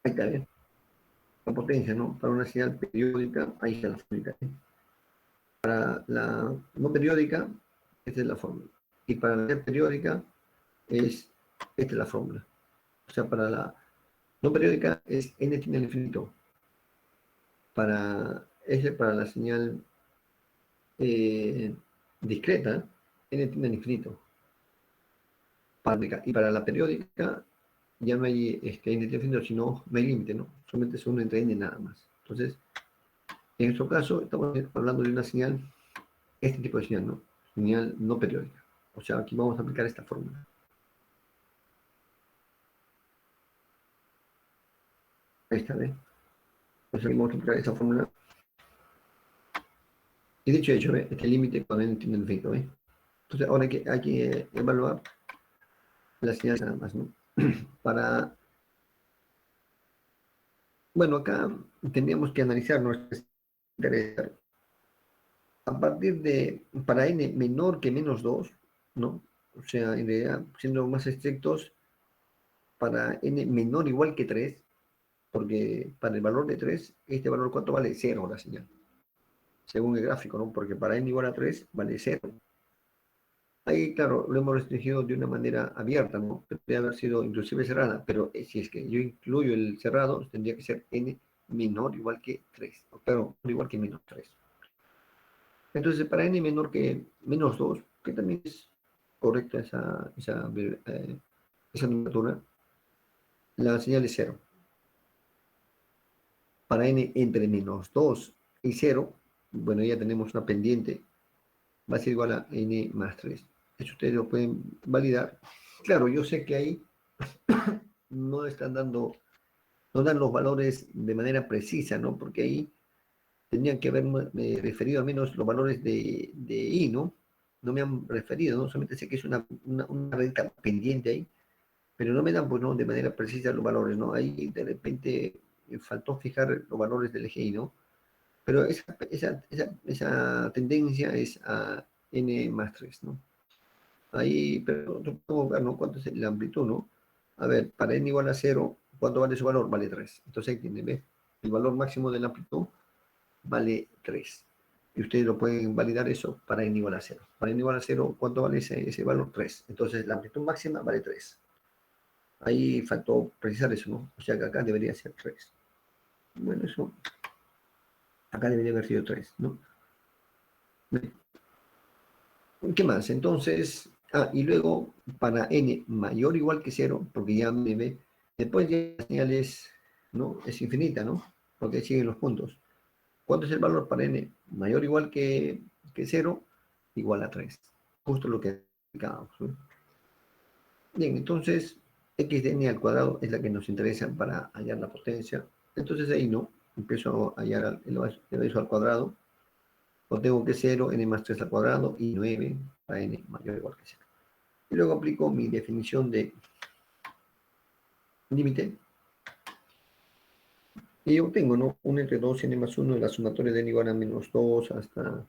Ahí está, ¿eh? La potencia, ¿no? Para una señal periódica, ahí está la fórmula. ¿Eh? Para la no periódica, esta es la fórmula. Y para la señal periódica, esta es la fórmula. O sea, para la no periódica es n tiende al infinito. Para la señal discreta, n tiende al infinito. Y para la periódica ya no hay n tiende al infinito, sino no hay límite, ¿no? Solamente es 1 entre n nada más. Entonces, en nuestro caso, estamos hablando de una señal, este tipo de señal, ¿no? Señal no periódica. O sea, aquí vamos a aplicar esta fórmula. Ahí está, ¿ves? Entonces aquí vamos a aplicar esa fórmula. Y dicho hecho, ¿ves? Este límite cuando n tiende al infinito, ¿ves? Entonces, ahora hay que evaluar la señal nada más, ¿no? Para, bueno, acá tendríamos que analizar nuestro interés. A partir de, para n menor que -2, ¿no? O sea, en realidad, siendo más estrictos, para n menor o igual que 3, porque para el valor de 3, este valor ¿cuánto vale? 0 la señal, según el gráfico, ¿no? Porque para n igual a 3 vale 0. Ahí, claro, lo hemos restringido de una manera abierta, ¿no? Podría haber sido inclusive cerrada, pero si es que yo incluyo el cerrado, tendría que ser n menor o igual que 3, pero igual que -3. Entonces, para n menor que -2, que también es correcta esa nomenclatura, la señal es 0. Para n entre -2 y 0, bueno, ya tenemos una pendiente, va a ser igual a n más 3. Eso ustedes lo pueden validar. Claro, yo sé que ahí no están dando, no dan los valores de manera precisa, ¿no? Porque ahí tendrían que haberme referido al menos los valores de I, ¿no? No me han referido, ¿no? Solamente sé que es una recta pendiente ahí, pero no me dan, pues, ¿no? De manera precisa los valores, ¿no? Ahí de repente faltó fijar los valores del eje I, ¿no? Pero esa tendencia es a n más 3, ¿no? Ahí, pero podemos ver, ¿no? ¿Cuánto es la amplitud, no? A ver, para n igual a 0, ¿cuánto vale su valor? Vale 3. Entonces ahí tienen, ¿ves? El valor máximo de la amplitud vale 3. Y ustedes lo pueden validar eso para n igual a 0. Para n igual a 0, ¿cuánto vale ese valor? 3. Entonces la amplitud máxima vale 3. Ahí faltó precisar eso, ¿no? O sea que acá debería ser 3. Bueno, eso acá debería haber sido 3, ¿no? ¿Qué más? Entonces, y luego para n mayor o igual que 0, porque ya me ve, después ya la señal ¿no? Es infinita, ¿no? Porque siguen los puntos. ¿Cuánto es el valor para n mayor o igual que 0? Igual a 3. Justo lo que explicábamos, ¿no? Bien, entonces x de n al cuadrado es la que nos interesa para hallar la potencia. Entonces ahí no, empiezo a hallar eso al cuadrado. O tengo que 0, n más 3 al cuadrado y 9 para n mayor o igual que 0. Y luego aplico mi definición de límite. Y obtengo, ¿no? 1 entre 2 n más 1 de la sumatoria de n igual a -2 hasta...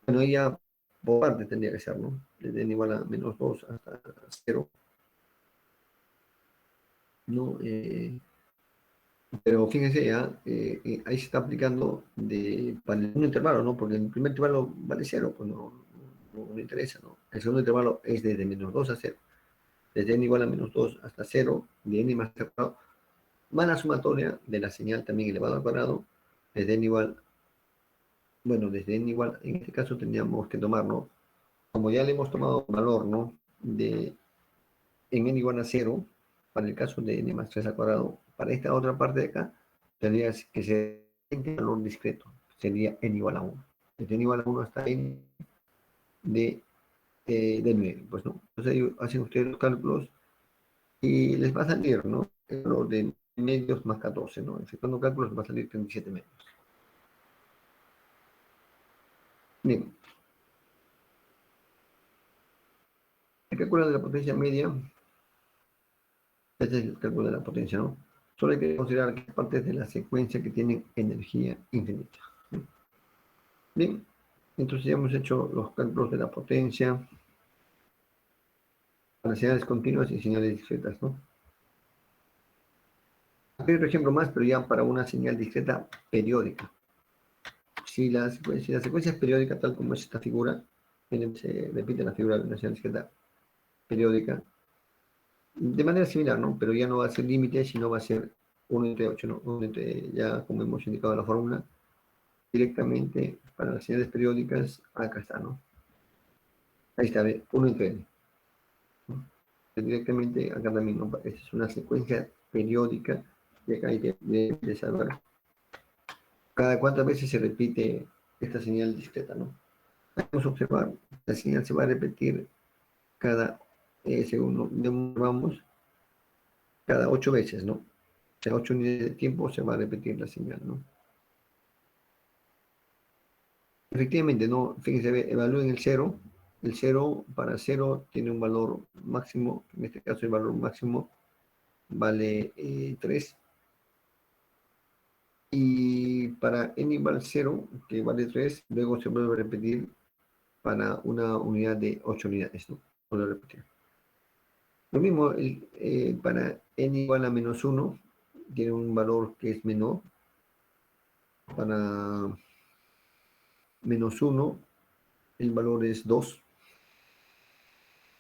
Bueno, ahí ya por parte tendría que ser, ¿no? Desde n igual a -2 hasta 0. ¿No? Pero fíjense ya, ahí se está aplicando para el segundo intervalo, ¿no? Porque el primer intervalo vale 0, pues no interesa, ¿no? El segundo intervalo es desde -2 a 0. Desde n igual a -2 hasta 0, de n más 0, más la sumatoria de la señal también elevado al cuadrado, desde n igual bueno, desde n igual, en este caso tendríamos que tomar, ¿no? Como ya le hemos tomado valor, ¿no? De en n igual a 0, para el caso de n más 3 al cuadrado, para esta otra parte de acá, tendría que ser un valor discreto, sería n igual a 1. Desde n igual a 1 hasta n de 9, pues no. Entonces hacen ustedes los cálculos y les va a salir, ¿no? El valor de medios más 14, ¿no? Efectuando cálculos va a salir 37 medios. Bien, el cálculo de la potencia media, este es el cálculo de la potencia, ¿no? Solo hay que considerar que partes de la secuencia que tienen energía infinita. Bien, entonces ya hemos hecho los cálculos de la potencia para señales continuas y señales discretas, ¿no? Hay otro ejemplo más, pero ya para una señal discreta periódica. Si la secuencia es periódica, tal como es esta figura, se repite la figura de una señal discreta periódica, de manera similar, ¿no? Pero ya no va a ser límite, sino va a ser 1 entre 8, ¿no? 1 entre, ya como hemos indicado en la fórmula, directamente para las señales periódicas, acá está, ¿no? Ahí está, 1 entre n. ¿No? Directamente acá también, ¿no? Es una secuencia periódica, y acá hay que saber cada cuántas veces se repite esta señal discreta, ¿no? Vamos a observar, la señal se va a repetir cada, según vamos, cada 8 veces, ¿no? O sea, 8 unidades de tiempo se va a repetir la señal, ¿no? Efectivamente, ¿no? Fíjense, evalúen el cero. El cero para cero tiene un valor máximo, en este caso el valor máximo vale 3. Y para n igual 0, que vale 3, luego se vuelve a repetir para una unidad de 8 unidades, ¿no? Vuelvo a repetir. Lo mismo para n igual a menos 1, tiene un valor que es menor. Para menos 1, el valor es 2.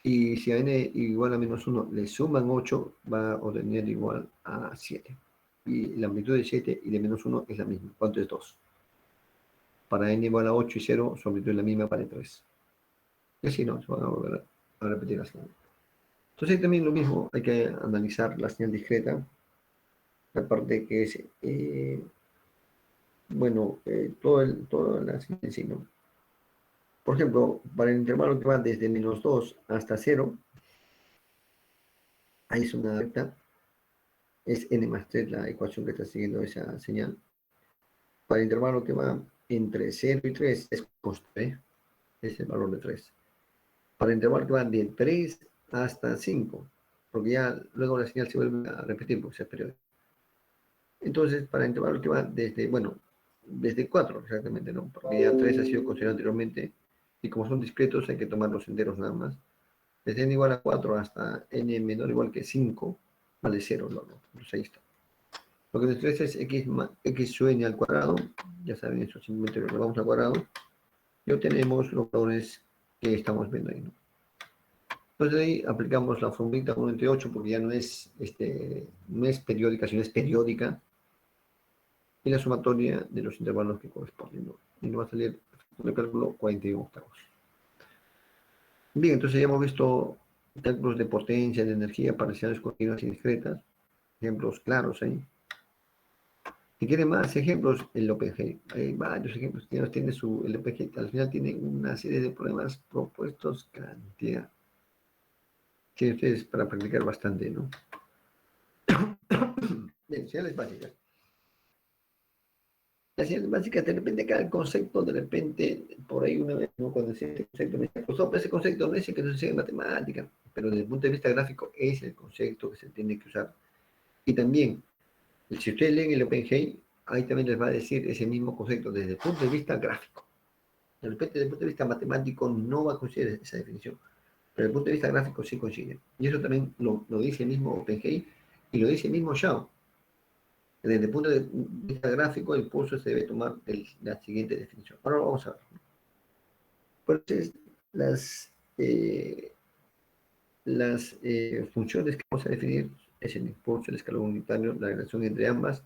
Y si a n igual a menos 1 le suman 8, va a obtener igual a 7. Y la amplitud de 7 y de menos 1 es la misma. ¿Cuánto es 2? Para n igual a 8 y 0, su amplitud es la misma para 3. Y así no, se van a volver a repetir la señal. Entonces también lo mismo, hay que analizar la señal discreta, la parte que es, bueno, toda la señal en sí, ¿no? Por ejemplo, para el intervalo que va desde menos 2 hasta 0, ahí es una recta, es n más 3 la ecuación que está siguiendo esa señal. Para el intervalo que va entre 0 y 3 es constante, es el valor de 3. Para el intervalo que va de 3 hasta 5, porque ya luego la señal se vuelve a repetir porque es periódico. Entonces, para el intervalo que va desde, bueno, desde 4 exactamente, ¿no? Porque ya 3 ha sido considerado anteriormente, y como son discretos hay que tomar los enteros nada más. Desde n igual a 4 hasta n menor o igual que 5, vale 0, ¿no? Entonces ahí está. Lo que nos interesa es x sub n al cuadrado, ya saben eso, simplemente lo elevamos al cuadrado, y obtenemos los valores que estamos viendo ahí, ¿no? Entonces ahí aplicamos la formulita 1 entre 8, porque ya no es, no es periódica, sino es periódica, y la sumatoria de los intervalos que corresponden, ¿no? Y nos va a salir el cálculo 41 octavos. Bien, entonces ya hemos visto cálculos de potencia, de energía, parciales continuas y discretas, ejemplos claros ahí. Si quieren más ejemplos, el OpenGL. Hay varios ejemplos que tiene el OpenGL. Al final tiene una serie de problemas propuestos, cantidad. Tienen ustedes para practicar bastante, ¿no? Bien, señales básicas. Las señales básicas, de repente cada concepto, de repente, por ahí una vez, ¿no? Cuando dice este concepto, me dice, pues, ese concepto no es el que se enseña en matemática, pero desde el punto de vista gráfico es el concepto que se tiene que usar. Y también, si ustedes leen el OpenGL, ahí también les va a decir ese mismo concepto desde el punto de vista gráfico. De repente, desde el punto de vista matemático, no va a considerar esa definición, pero desde el punto de vista gráfico sí consigue. Y eso también lo dice el mismo OpenGL y lo dice el mismo Xiao. Desde el punto de vista gráfico, el pulso se debe tomar la siguiente definición. Ahora lo vamos a ver. Entonces, las funciones que vamos a definir es el impulso, el escalón unitario, la relación entre ambas,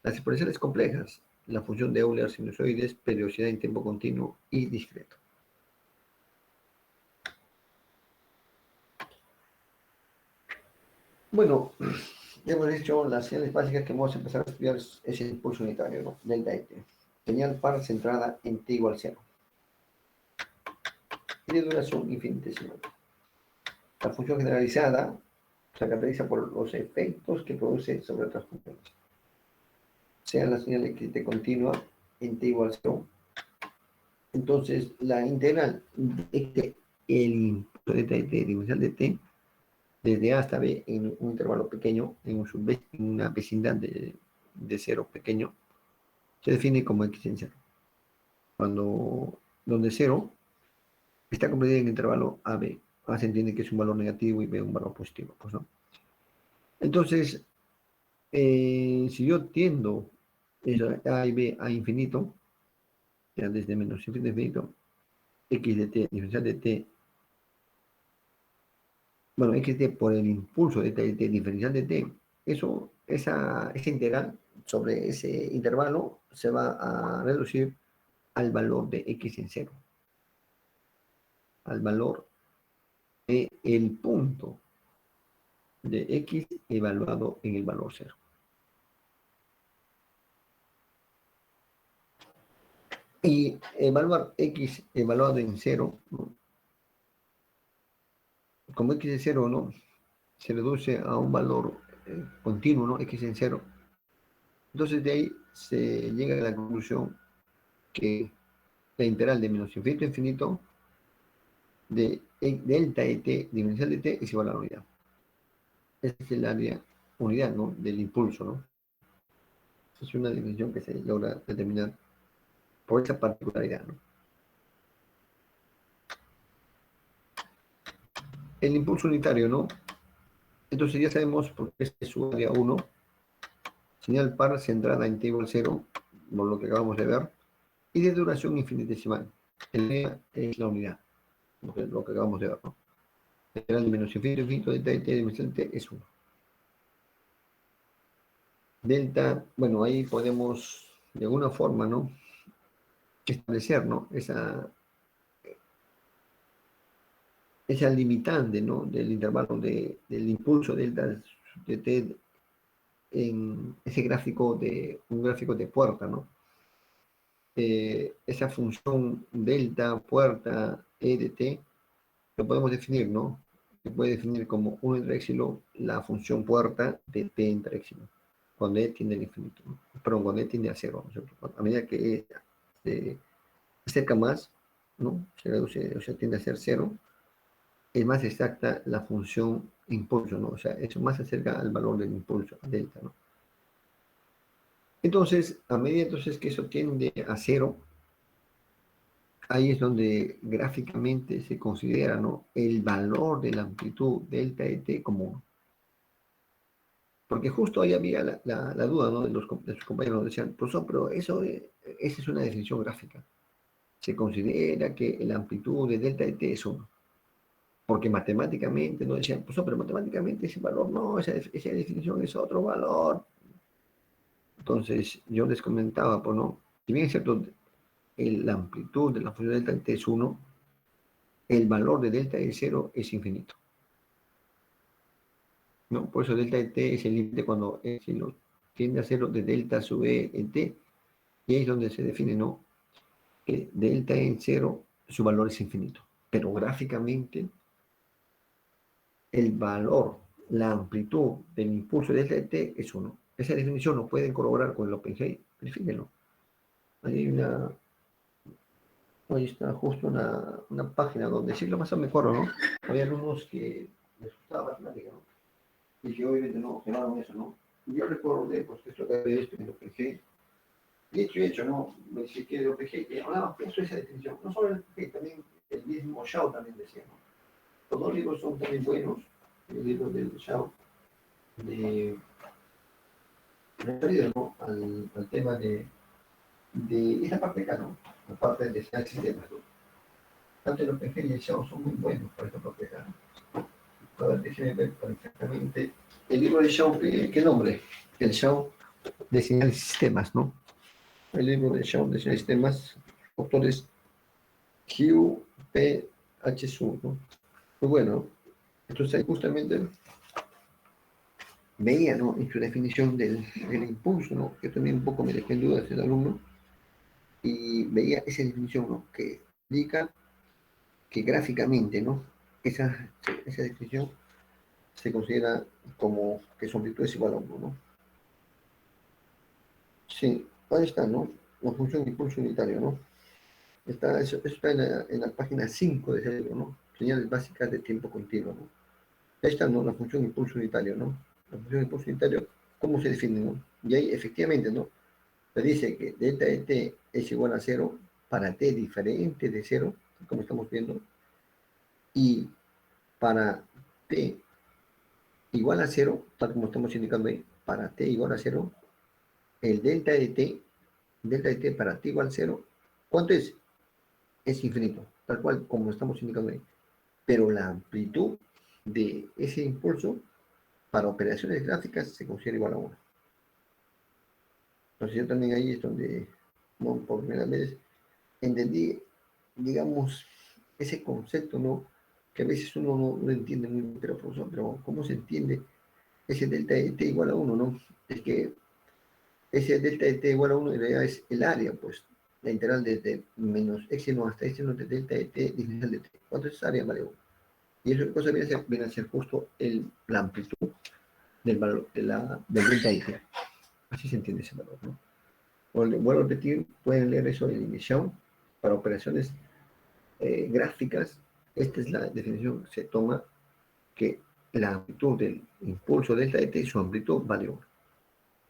las expresiones complejas. la función de Euler sinusoides, periodicidad en tiempo continuo y discreto. Bueno, hemos dicho las señales básicas que vamos a empezar a estudiar es el impulso unitario, ¿no? Delta t. Señal par centrada en t igual 0. Y de duración infinitesimal. La función generalizada se caracteriza por los efectos que produce sobre otras funciones. Sea la señal de continua en t igual 0. Entonces, la integral de el impulso de t diferencial de t desde A hasta B en un intervalo pequeño, en una vecindad de 0 pequeño, se define como x en 0. Donde 0 está comprendida en el intervalo AB. A se entiende que es un valor negativo y B un valor positivo, pues no. Entonces, si yo tiendo A y B a infinito, ya desde menos infinito a infinito, x de t, diferencial de t, bueno, x de t por el impulso de t, diferencial de t, esa integral sobre ese intervalo se va a reducir al valor de x en 0, al valor de el punto de x evaluado en el valor 0. Y evaluar x evaluado en 0, ¿no? Como x es 0, ¿no? Se reduce a un valor continuo, ¿no? X en 0. Entonces de ahí se llega a la conclusión que la integral de menos infinito a infinito de delta de t diferencial de t es igual a la unidad. Esa es el área unidad, ¿no? Del impulso, ¿no? Es una definición que se logra determinar por esa particularidad, ¿no? El impulso unitario, ¿no? Entonces ya sabemos por qué es su área 1, señal par centrada en t igual 0, por lo que acabamos de ver, y de duración infinitesimal. El área es la unidad, lo que acabamos de ver, ¿no? El menos infinito infinito delta de t dimensión t es 1. Delta, bueno, ahí podemos de alguna forma, ¿no? Establecer, ¿no? Esa limitante, ¿no? Del intervalo del impulso delta de t en ese gráfico un gráfico de puerta, ¿no? Esa función delta puerta e de t lo podemos definir, ¿no? Se puede definir como 1 entre épsilon la función puerta de t entre épsilon, cuando e tiende al infinito, ¿no? Perdón, cuando e tiende a 0, ¿no? A medida que e se acerca más, ¿no? Se reduce, o sea, tiende a ser 0, es más exacta la función impulso, ¿no? O sea, eso más se acerca al valor del impulso, delta, ¿no? Entonces, a medida entonces que eso tiende a 0, ahí es donde gráficamente se considera, ¿no? El valor de la amplitud delta de t como 1. Porque justo ahí había la duda, ¿no? De sus compañeros nos decían, profesor, pero esa es una definición gráfica. Se considera que la amplitud de delta de t es 1. Porque matemáticamente no decían, profesor, pero matemáticamente ese valor no, esa definición es otro valor. Entonces yo les comentaba, pues no, si bien es cierto, la amplitud de la función delta de t es 1, el valor de delta de 0 es infinito, ¿no? Por eso delta de t es el límite cuando epsilon tiende a 0 de delta sub e en t, y ahí es donde se define, ¿no? Que delta en 0, su valor es infinito. Pero gráficamente, el valor, la amplitud del impulso de delta de t es 1. Esa definición lo pueden corroborar con el OpenGL, verifíquenlo. Ahí está justo una página donde sí lo más me acuerdo, ¿no? Había alumnos que les gustaba matemática, ¿no? Y que obviamente no generaron eso, ¿no? Y yo recuerdo de, pues, que esto que había visto en el OpenGL, dicho y hecho, ¿no? Me decía que el OpenGL, que hablaba justo esa definición. No solo el OpenGL, también el mismo Shaw también decía, ¿no? Los dos libros son también buenos, el libro del Shaw, de referido, ¿no? Al tema de esa parte acá, ¿no? La parte de sistemas, ¿no? Tanto el OpenGL y el Shaw son muy buenos para esta parte acá, ¿no? A ver, déjenme ver exactamente. El libro de Shaw, ¿qué nombre? El Shaw de señales y sistemas, ¿no? el libro de Shaw de sistemas, autores Q, P, H, Su, ¿no? Pues bueno, entonces ahí justamente veía, ¿no? En su definición del impulso, ¿no? Que también un poco me dejé en dudas el alumno, y veía esa definición, ¿no? Que indica que gráficamente, ¿no? Esa definición se considera como que su amplitud es igual a 1, ¿no? Sí, ahí está, ¿no? La función de impulso unitario, ¿no? Eso está en la página 5 de ese libro, ¿no? Señales básicas de tiempo continuo, ¿no? Ahí está, ¿no? La función de impulso unitario, ¿no? La función de impulso unitario, ¿cómo se define, no? Y ahí efectivamente, ¿no? Se dice que delta de t es igual a 0 para t diferente de 0, como estamos viendo, y para t igual a 0, tal como estamos indicando ahí, para t igual a 0, el delta de t para t igual a 0, ¿cuánto es? Es infinito, tal cual como estamos indicando ahí. Pero la amplitud de ese impulso para operaciones gráficas se considera igual a 1. Entonces yo también ahí es donde, bueno, por primera vez, entendí, digamos, ese concepto, ¿no? Que a veces uno no entiende muy bien, pero profesor, pero ¿cómo se entiende ese delta de t igual a 1, no? Es que ese delta de t igual a 1 en realidad es el área, pues, la integral desde menos epsilon hasta epsilon de delta de t diferencial de t. ¿Cuánto es esa área? Vale 1. Y eso cosa viene a ser justo la amplitud del valor del delta de t. Así se entiende ese valor, ¿no? Vuelvo a repetir, pueden leer eso en Inicial para operaciones gráficas. Esta es la definición, se toma que la amplitud del impulso delta de t, su amplitud vale 1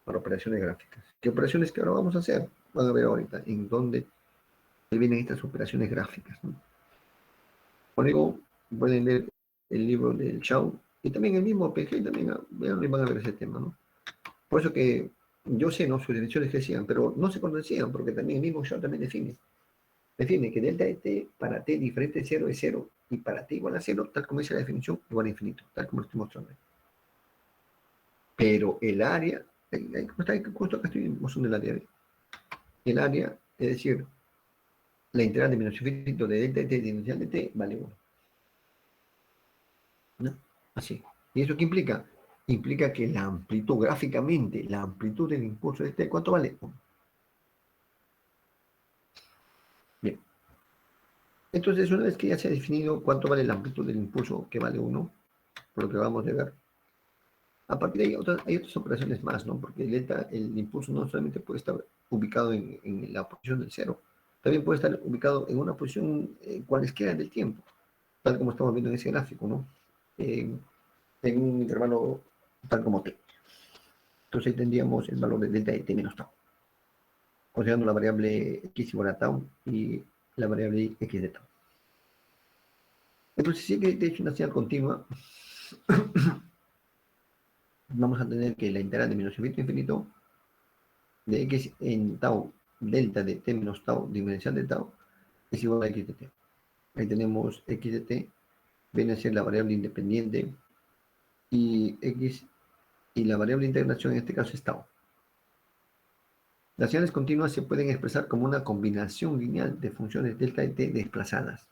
para operaciones gráficas. ¿Qué operaciones que ahora vamos a hacer? Van a ver ahorita en dónde vienen estas operaciones gráficas, ¿no? Por ello, pueden leer el libro del Shaw y también el mismo PG, también van a ver ese tema, ¿no? Por eso que yo sé, ¿no? Sus definiciones que decían, pero no se contradecían, porque también el mismo Shaw también define que delta de t para t diferente de 0 es 0 y para t igual a 0, tal como dice la definición, igual a infinito, tal como lo estoy mostrando. Pero el área, justo acá estoy mostrando el área. El área, es decir, la integral de menos infinito de delta de t diferencial de t vale 1. ¿No? Así. ¿Y eso qué implica? Implica que la amplitud, gráficamente, la amplitud del impulso de t, ¿cuánto vale? 1. Bien. Entonces, una vez que ya se ha definido cuánto vale la amplitud del impulso, que vale 1, por lo que vamos a ver, a partir de ahí hay otras operaciones más, ¿no? Porque el impulso no solamente puede estar ubicado en la posición del cero, también puede estar ubicado en una posición cualesquiera del tiempo, tal como estamos viendo en ese gráfico, ¿no? En un intervalo tal como t. Entonces ahí tendríamos el valor de delta de t menos tau, considerando la variable x igual a tau y la variable x de tau. Entonces, si de hecho una señal continua, vamos a tener que la integral de menos infinito a infinito de x en tau delta de t menos tau diferencial de tau es igual a x de t. Ahí tenemos x de t, viene a ser la variable independiente y x y la variable de integración en este caso es tau. Las señales continuas se pueden expresar como una combinación lineal de funciones delta de t desplazadas.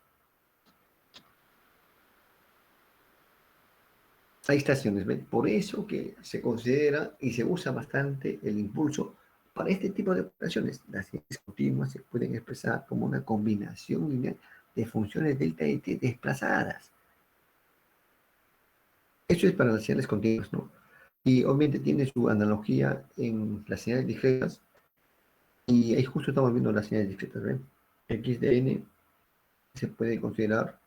Hay estaciones, ¿ven? Por eso que se considera y se usa bastante el impulso para este tipo de operaciones. Las señales continuas se pueden expresar como una combinación lineal de funciones delta de t desplazadas. Eso es para las señales continuas, ¿no? Y obviamente tiene su analogía en las señales discretas. Y ahí justo estamos viendo las señales discretas, ¿ven? X de n se puede considerar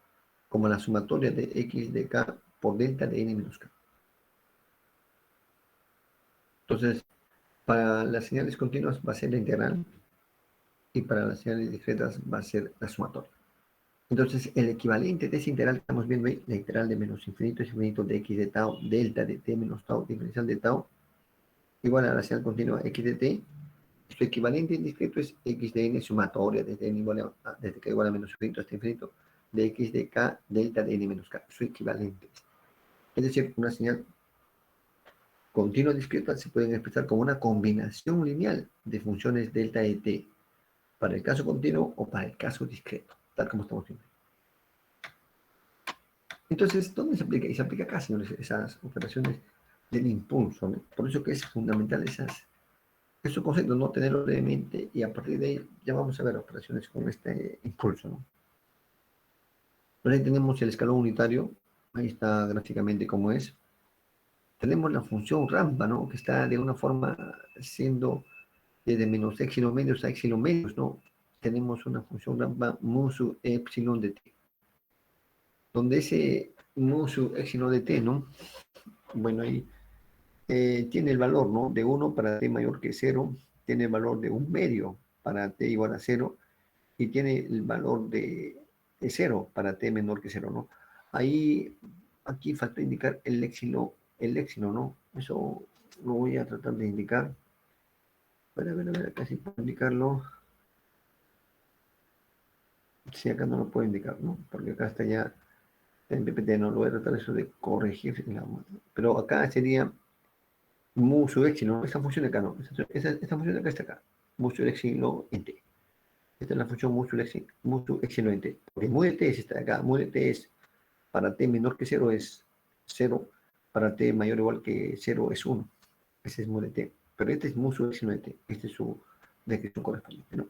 como la sumatoria de x de k por delta de n menos k. Entonces, para las señales continuas va a ser la integral y para las señales discretas va a ser la sumatoria. Entonces, el equivalente de esa integral que estamos viendo ahí, la integral de menos infinito es infinito de x de tau, delta de t menos tau, diferencial de tau, igual a la señal continua x de t. Su equivalente en discreto es x de n sumatoria desde desde k igual a menos infinito hasta infinito de x de k delta de n menos k. Su equivalente. Es decir, una señal continua discreta se pueden expresar como una combinación lineal de funciones delta de t para el caso continuo o para el caso discreto, tal como estamos viendo. Entonces, ¿dónde se aplica? Y se aplica acá, señores, esas operaciones del impulso, ¿no? Por eso que es fundamental esos conceptos, no tenerlo de mente y a partir de ahí ya vamos a ver operaciones con este impulso, ¿no? Entonces ahí tenemos el escalón unitario, ahí está gráficamente como es. Tenemos la función rampa, ¿no? Que está de una forma siendo de menos épsilon medios a épsilon medios, ¿no? Tenemos una función rampa mu sub épsilon de t, donde ese mu sub épsilon de t, ¿no? Bueno, ahí tiene el valor, ¿no? De 1 para t mayor que 0, tiene el valor de 1 medio para t igual a 0, y tiene el valor de 0 para t menor que 0, ¿no? Ahí, aquí falta indicar el éxilo, ¿no? Eso lo voy a tratar de indicar. A ver, acá sí puedo indicarlo. Sí, acá no lo puedo indicar, ¿no? Porque acá está ya en PPT, no lo voy a tratar eso de corregir. Pero acá sería mu sub éxilo, ¿no? Esta función de acá, ¿no? Esta función de acá está acá. Mu sub éxilo en t. Esta es la función mu sub éxilo en t. Porque mu de t es esta de acá. Mu de t es para t menor que 0 es 0. Para t mayor o igual que 0 es 1. Ese es mu de t. Pero este es mu sub éxilo de t. Este es su descripción correspondiente, ¿no?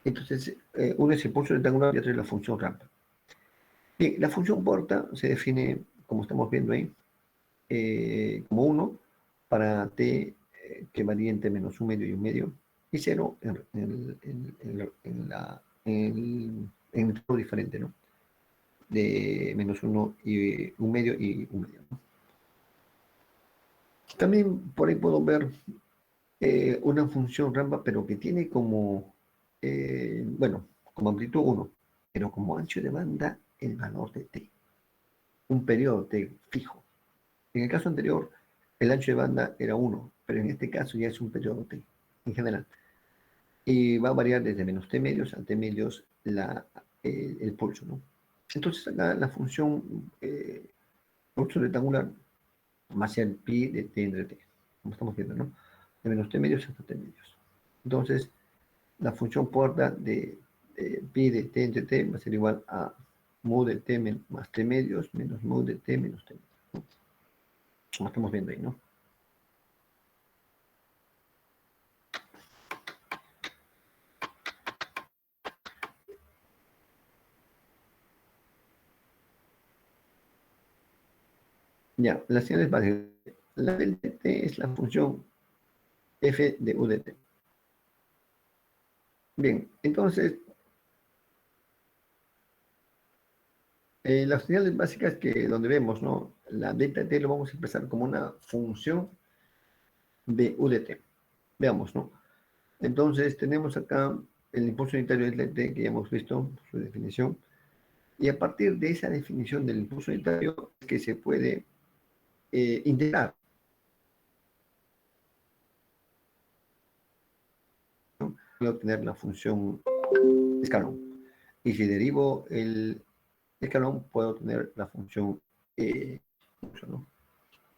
Entonces, uno es el pulso rectangular y otro es la función rampa. Bien, la función porta se define, como estamos viendo ahí, como 1 para t que varía entre menos un medio y un medio, y 0 en el tipo diferente, ¿no? De menos 1 y un medio y un medio, ¿no? También por ahí puedo ver una función rampa, pero que tiene como, bueno, como amplitud 1, pero como ancho de banda el valor de t, un periodo t fijo. En el caso anterior, el ancho de banda era 1, pero en este caso ya es un periodo t en general. Y va a variar desde menos t medios a t medios el pulso, ¿no? Entonces acá la función pulso rectangular va a ser pi de t entre t, como estamos viendo, ¿no? De menos t medios hasta t medios. Entonces, la función puerta de pi de t entre t va a ser igual a mu de t más t medios menos mu de t menos t medios, ¿no? Como estamos viendo ahí, ¿no? Ya, las señales básicas. La del t es la función f de u de t. Bien, entonces, las señales básicas que donde vemos, ¿no? La delta t lo vamos a expresar como una función de u de t. Veamos, ¿no? Entonces, tenemos acá el impulso unitario de t que ya hemos visto, su definición. Y a partir de esa definición del impulso unitario es que se puede integrar, ¿no? Puedo obtener la función escalón. Y si derivo el escalón, puedo obtener la función impulso, ¿no?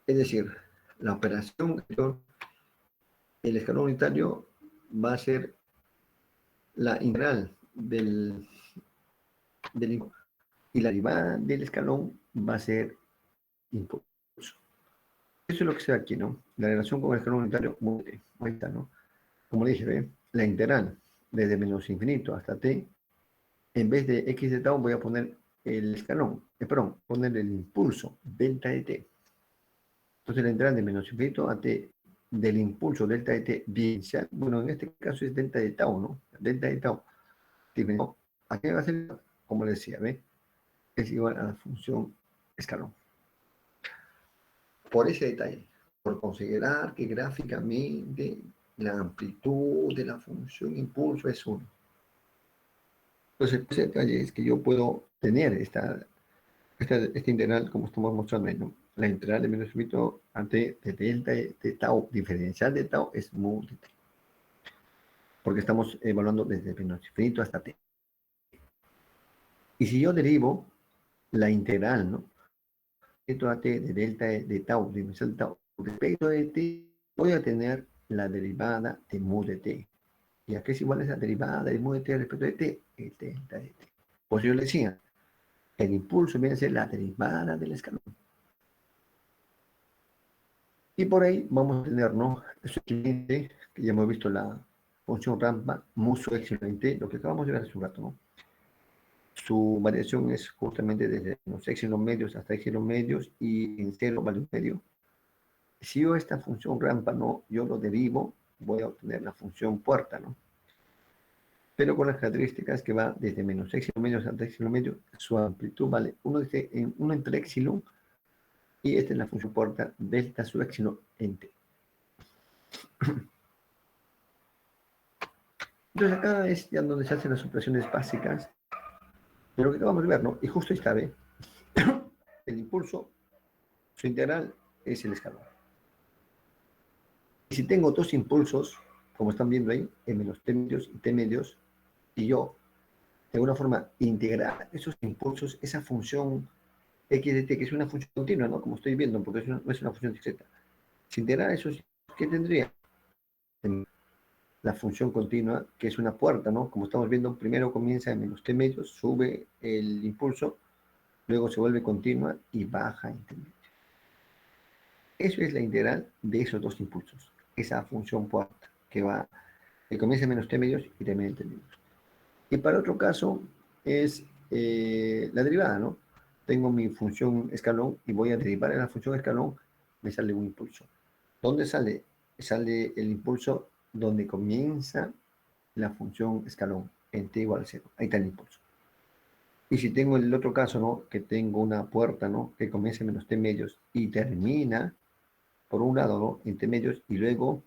Es decir, la operación, el escalón unitario va a ser la integral del impulso. Y la derivada del escalón va a ser impulso. Eso es lo que se ve aquí, ¿no? La relación con el escalón unitario, ahí está, ¿no? Como dije, ¿ve? La integral desde menos infinito hasta t, en vez de x de tau voy a poner el escalón, perdón, poner el impulso delta de t. Entonces la integral de menos infinito a t del impulso delta de t bien, bueno, en este caso es delta de tau, ¿no? Delta de tau. ¿A qué va a ser? Como les decía, ¿ve? Es igual a la función escalón. Por ese detalle, por considerar que gráficamente la amplitud de la función impulso es 1. Entonces, ese detalle es que yo puedo tener esta integral como estamos mostrando ahí, ¿no? La integral de menos infinito ante de delta de tau diferencial de tau es mu de t. Porque estamos evaluando desde menos infinito hasta t. Y si yo derivo la integral, ¿no? Esto a t de delta de tau diferencial de tau respecto de t, voy a tener la derivada de mu de t. ¿Y a qué es igual esa derivada de mu de t respecto de t? El delta de t. Pues yo le decía, el impulso viene a ser la derivada del escalón. Y por ahí vamos a tener, ¿no? Eso que ya hemos visto la función rampa, mu su epsilon en t, lo que acabamos de ver hace un rato, ¿no? Su variación es justamente desde los epsilon medios hasta epsilon medios y en cero vale un medio. Si yo esta función rampa, ¿no? Yo lo derivo, voy a obtener la función puerta, ¿no? Pero con las características que va desde menos epsilon medios hasta epsilon medio, su amplitud vale 1 entre epsilon, y esta es la función puerta delta su epsilon en t. Entonces acá es ya donde se hacen las operaciones básicas de lo que acabamos de ver, ¿no? Y justo esta vez, el impulso, su integral es el escalón. Y si tengo dos impulsos, como están viendo ahí, menos t medios y t medios, y yo de alguna forma integrar esos impulsos, esa función x de t, que es una función continua, ¿no? Como estoy viendo, porque no es una función discreta. Si integrar esos, ¿qué tendría? La función continua, que es una puerta, ¿no? Como estamos viendo, primero comienza en menos t medios, sube el impulso, luego se vuelve continua y baja en t medios. Eso es la integral de esos dos impulsos, esa función puerta, que comienza en menos t medios y termina en t medios. Y para otro caso es la derivada, ¿no? Tengo mi función escalón y voy a derivar en la función escalón, me sale un impulso. ¿Dónde sale? Sale el impulso donde comienza la función escalón, en t igual a 0. Ahí está el impulso. Y si tengo el otro caso, ¿no? Que tengo una puerta, ¿no? Que comienza en menos t medios y termina, por un lado, ¿no? En t medios, y luego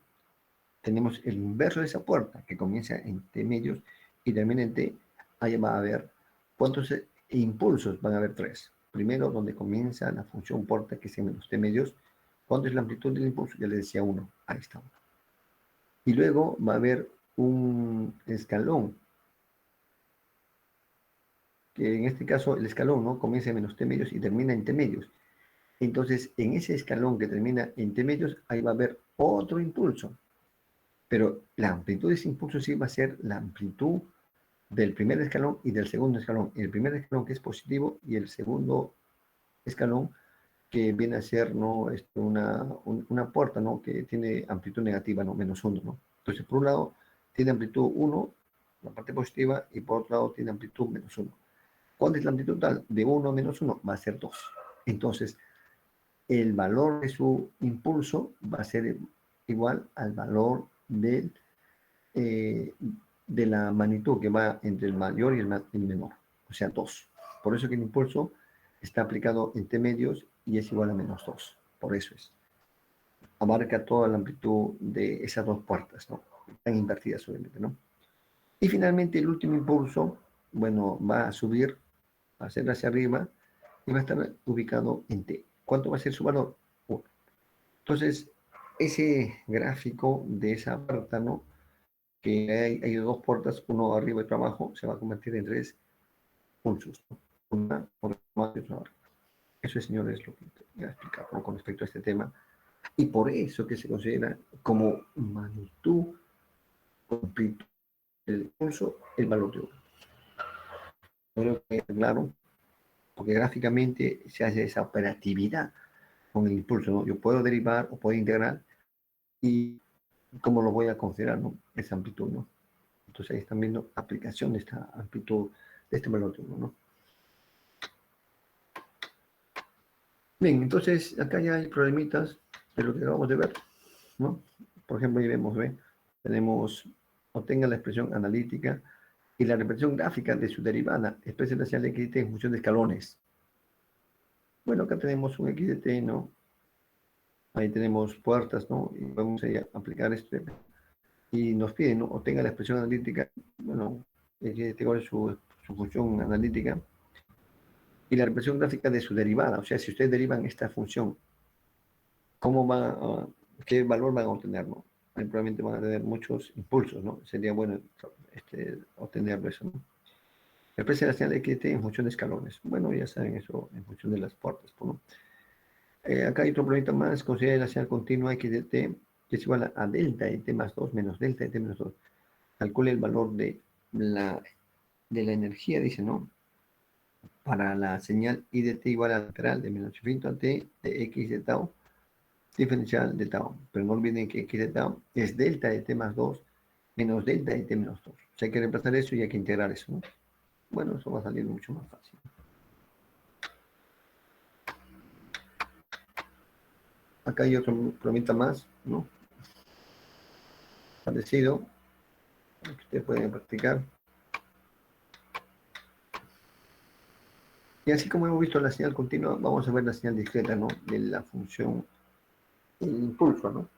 tenemos el inverso de esa puerta, que comienza en t medios y termina en t. Ahí va a haber cuántos impulsos, van a haber tres. Primero, donde comienza la función puerta, que es en menos t medios. ¿Cuánto es la amplitud del impulso? Ya le decía 1. Ahí está 1. Y luego va a haber un escalón, que en este caso el escalón, ¿no? Comienza en menos t medios y termina en t medios. Entonces, en ese escalón que termina en t medios, ahí va a haber otro impulso. Pero la amplitud de ese impulso sí va a ser la amplitud del primer escalón y del segundo escalón. El primer escalón que es positivo y el segundo escalón que viene a ser, ¿no? Una puerta, ¿no? Que tiene amplitud negativa, ¿no? Menos 1, ¿no? Entonces, por un lado, tiene amplitud 1, la parte positiva, y por otro lado, tiene amplitud menos 1. ¿Cuál es la amplitud total? De 1 a menos 1 va a ser 2. Entonces, el valor de su impulso va a ser igual al valor eh, de la magnitud que va entre el mayor y el menor, o sea, 2. Por eso que el impulso está aplicado en t medios y es igual a menos 2. Por eso es. Abarca toda la amplitud de esas dos puertas, ¿no? Están invertidas, obviamente, ¿no? Y finalmente el último impulso, bueno, va a subir, va a ser hacia arriba y va a estar ubicado en t. ¿Cuánto va a ser su valor? 1. Entonces, ese gráfico de esa puerta, ¿no? Que hay dos puertas, uno arriba y otro abajo, se va a convertir en tres pulsos, ¿no? Una por abajo y otra arriba. Eso, señores, lo que voy a explicar, ¿no? Con respecto a este tema. Y por eso que se considera como magnitud, amplitud del pulso, el valor de uno. Creo que claro, porque gráficamente se hace esa operatividad con el impulso, ¿no? Yo puedo derivar o puedo integrar y cómo lo voy a considerar, ¿no? Esa amplitud, ¿no? Entonces ahí están viendo aplicación de esta amplitud, de este valor de uno, ¿no? Bien, entonces acá ya hay problemitas de lo que acabamos de ver, ¿no? Por ejemplo, ahí vemos, ¿ve? Tenemos, obtenga la expresión analítica y la representación gráfica de su derivada, expresa la señal de x de t en función de escalones. Bueno, acá tenemos un x de t, ¿no? Ahí tenemos puertas, ¿no? Y vamos a aplicar esto. Y nos piden, ¿no? Obtenga la expresión analítica, bueno, x de t, ¿cuál es su función analítica? Y la representación gráfica de su derivada, o sea, si ustedes derivan esta función, ¿cómo qué valor van a obtener, ¿no? Ahí probablemente van a tener muchos impulsos, ¿no? Sería bueno obtenerlo eso, ¿no? Expresa la señal de x en función de escalones. Bueno, ya saben eso en función de las puertas, ¿no? Acá hay otro problemita más. Considera la señal continua x de t, que es igual a delta de t más 2 menos delta de t menos 2. Calcule el valor de la energía, dice, ¿no? Para la señal I de t igual a lateral de menos infinito a t de x de tau, diferencial de tau. Pero no olviden que x de tau es delta de t más 2 menos delta de t menos 2. O sea, hay que reemplazar eso y hay que integrar eso, ¿no? Bueno, eso va a salir mucho más fácil. Acá hay otro problemita más, ¿no? Parecido, que ustedes pueden practicar. Y así como hemos visto la señal continua, vamos a ver la señal discreta, ¿no? De la función impulso, ¿no?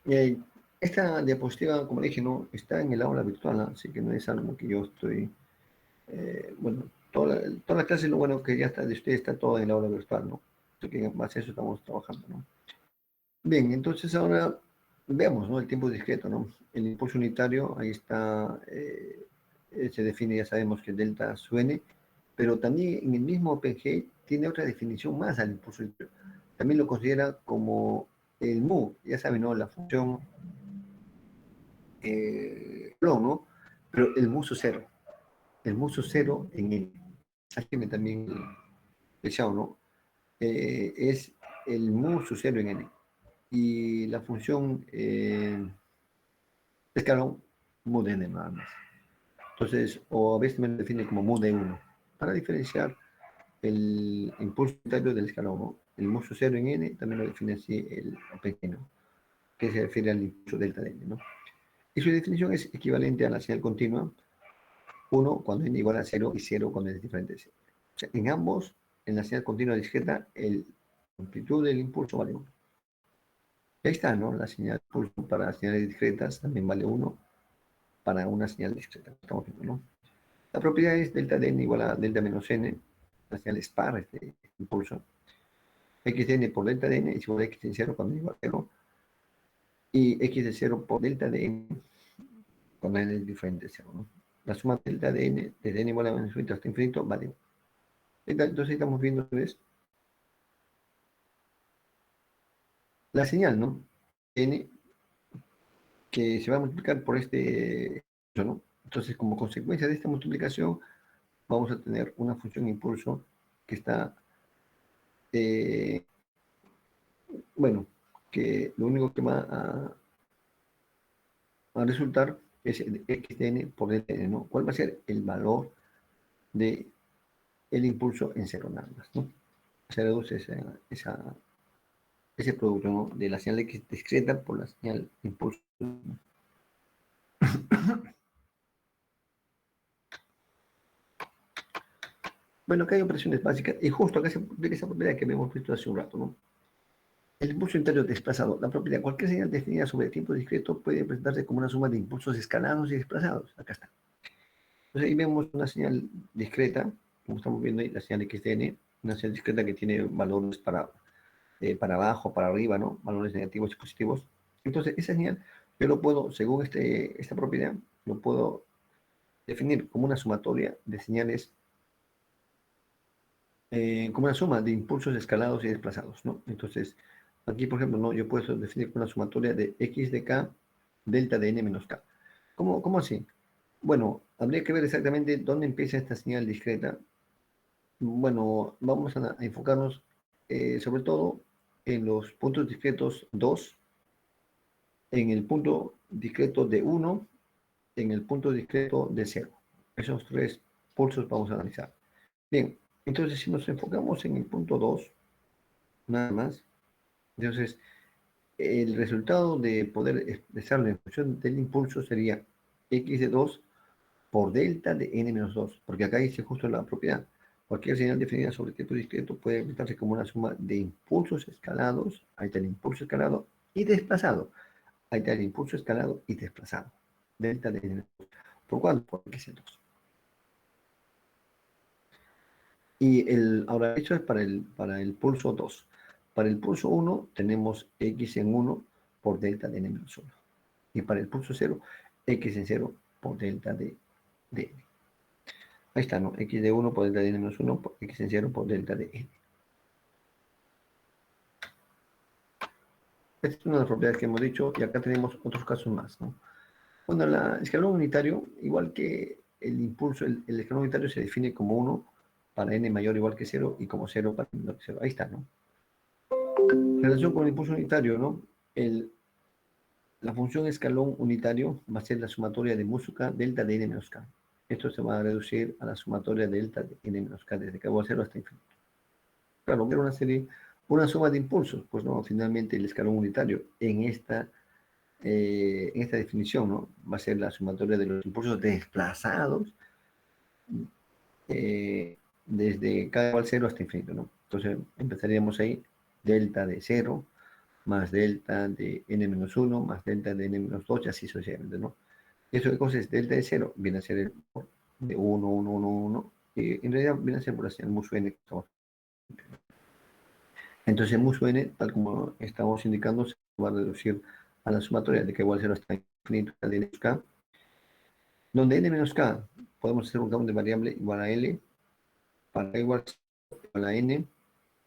Bien, esta diapositiva, como dije, ¿no? Está en el aula virtual, ¿no? Así que no es algo que yo estoy... bueno, toda la clase, lo bueno que ya está de ustedes está todo en el aula virtual, ¿no? Así que en base a eso estamos trabajando, ¿no? Bien, entonces ahora veamos, ¿no? El tiempo discreto, ¿no? El impulso unitario, ahí está, se define, ya sabemos que delta su n, pero también en el mismo OpenGL tiene otra definición más al impulso unitario. También lo considera como el mu, ya saben, ¿no? La función ¿no? Pero el mu sub cero, el mu sub cero en n. Aquí me también el Xiao, ¿no? Es el mu sub cero en n. Y la función escalón mu de n nada más. Entonces, o a veces me lo define como mu de 1, para diferenciar el impulso unitario del escalón, ¿no? El mu sub cero en n también lo define así el pequeño, que se refiere al impulso delta de n, ¿no? Y su definición es equivalente a la señal continua, 1 cuando n igual a 0 y 0 cuando n es diferente de 0. O sea, en ambos, en la señal continua discreta, la amplitud del impulso vale 1. Ahí está, ¿no? La señal impulso para señales discretas también vale 1 para una señal discreta. Estamos viendo, ¿no? La propiedad es delta de n igual a delta menos n, la señal es par, este impulso. X de n por delta de n es igual a x de 0 cuando n igual a 0. Y x de 0 por delta de n cuando n es diferente de 0, ¿no? La suma delta de n, desde n igual a menos infinito hasta infinito, vale 1. Entonces estamos viendo ¿ves? La señal, ¿no? N que se va a multiplicar por este, ¿no? Entonces, como consecuencia de esta multiplicación, vamos a tener una función impulso que está, eh, bueno, que lo único que va a resultar es el x de n por delta de n, ¿no? ¿Cuál va a ser el valor de el impulso en cero nada más, ¿no? Se reduce ese producto, ¿no? De la señal x discreta por la señal impulso. Bueno, acá hay operaciones básicas y justo acá se aplica esa propiedad que habíamos visto hace un rato, ¿no? El impulso interior desplazado. La propiedad, cualquier señal definida sobre tiempo discreto puede presentarse como una suma de impulsos escalados y desplazados. Acá está. Entonces ahí vemos una señal discreta, como estamos viendo ahí, la señal XTN, una señal discreta que tiene valores para abajo, para arriba, ¿no? Valores negativos y positivos. Entonces esa señal yo lo puedo, según esta propiedad, lo puedo definir como una sumatoria de señales, como una suma de impulsos escalados y desplazados, ¿no? Entonces, aquí, por ejemplo, ¿no? Yo puedo definir una sumatoria de x de k delta de n menos k. ¿Cómo así? Bueno, habría que ver exactamente dónde empieza esta señal discreta. Bueno, vamos a enfocarnos sobre todo en los puntos discretos 2, en el punto discreto de 1, en el punto discreto de 0. Esos tres pulsos vamos a analizar. Bien, entonces si nos enfocamos en el punto 2, nada más, entonces el resultado de poder expresarlo en función del impulso sería x de 2 por delta de n menos 2, porque acá dice justo la propiedad. Cualquier señal definida sobre tiempo discreto puede representarse como una suma de impulsos escalados, ahí está el impulso escalado, y desplazado, ahí está el impulso escalado y desplazado, delta de n menos 2. ¿Por cuánto? Por x de 2. Ahora, eso es para el pulso 2. Para el pulso 1 tenemos x en 1 por delta de n menos 1. Y para el pulso 0, x en 0 por delta de n. Ahí está, ¿no? X de 1 por delta de n menos 1 por x en 0 por delta de n. Esta es una de las propiedades que hemos dicho y acá tenemos otros casos más, ¿no? Bueno, el escalón unitario, igual que el impulso, el escalón unitario se define como 1 para n mayor o igual que 0 y como 0 para n menor que 0. Ahí está, ¿no? En relación con el impulso unitario, ¿no? La función escalón unitario va a ser la sumatoria de mu k delta de n menos k. Esto se va a reducir a la sumatoria delta de n menos k desde k igual a 0 hasta infinito. Claro, era una suma de impulsos, pues no, finalmente el escalón unitario en esta definición, ¿no? Va a ser la sumatoria de los impulsos desplazados desde k igual a 0 hasta infinito, ¿no? Entonces empezaríamos ahí, delta de 0 más delta de n-1 más delta de n-2 y así sucesivamente, ¿no? ¿Eso qué cosa es? Delta de 0 viene a ser el de 1, 1, 1, 1, y en realidad viene a ser por así el muso n. Entonces el muso n, tal como estamos indicando, se va a reducir a la sumatoria de k igual a 0 hasta infinito de n k, donde n-k podemos hacer un cambio de variable igual a l, para k igual a n,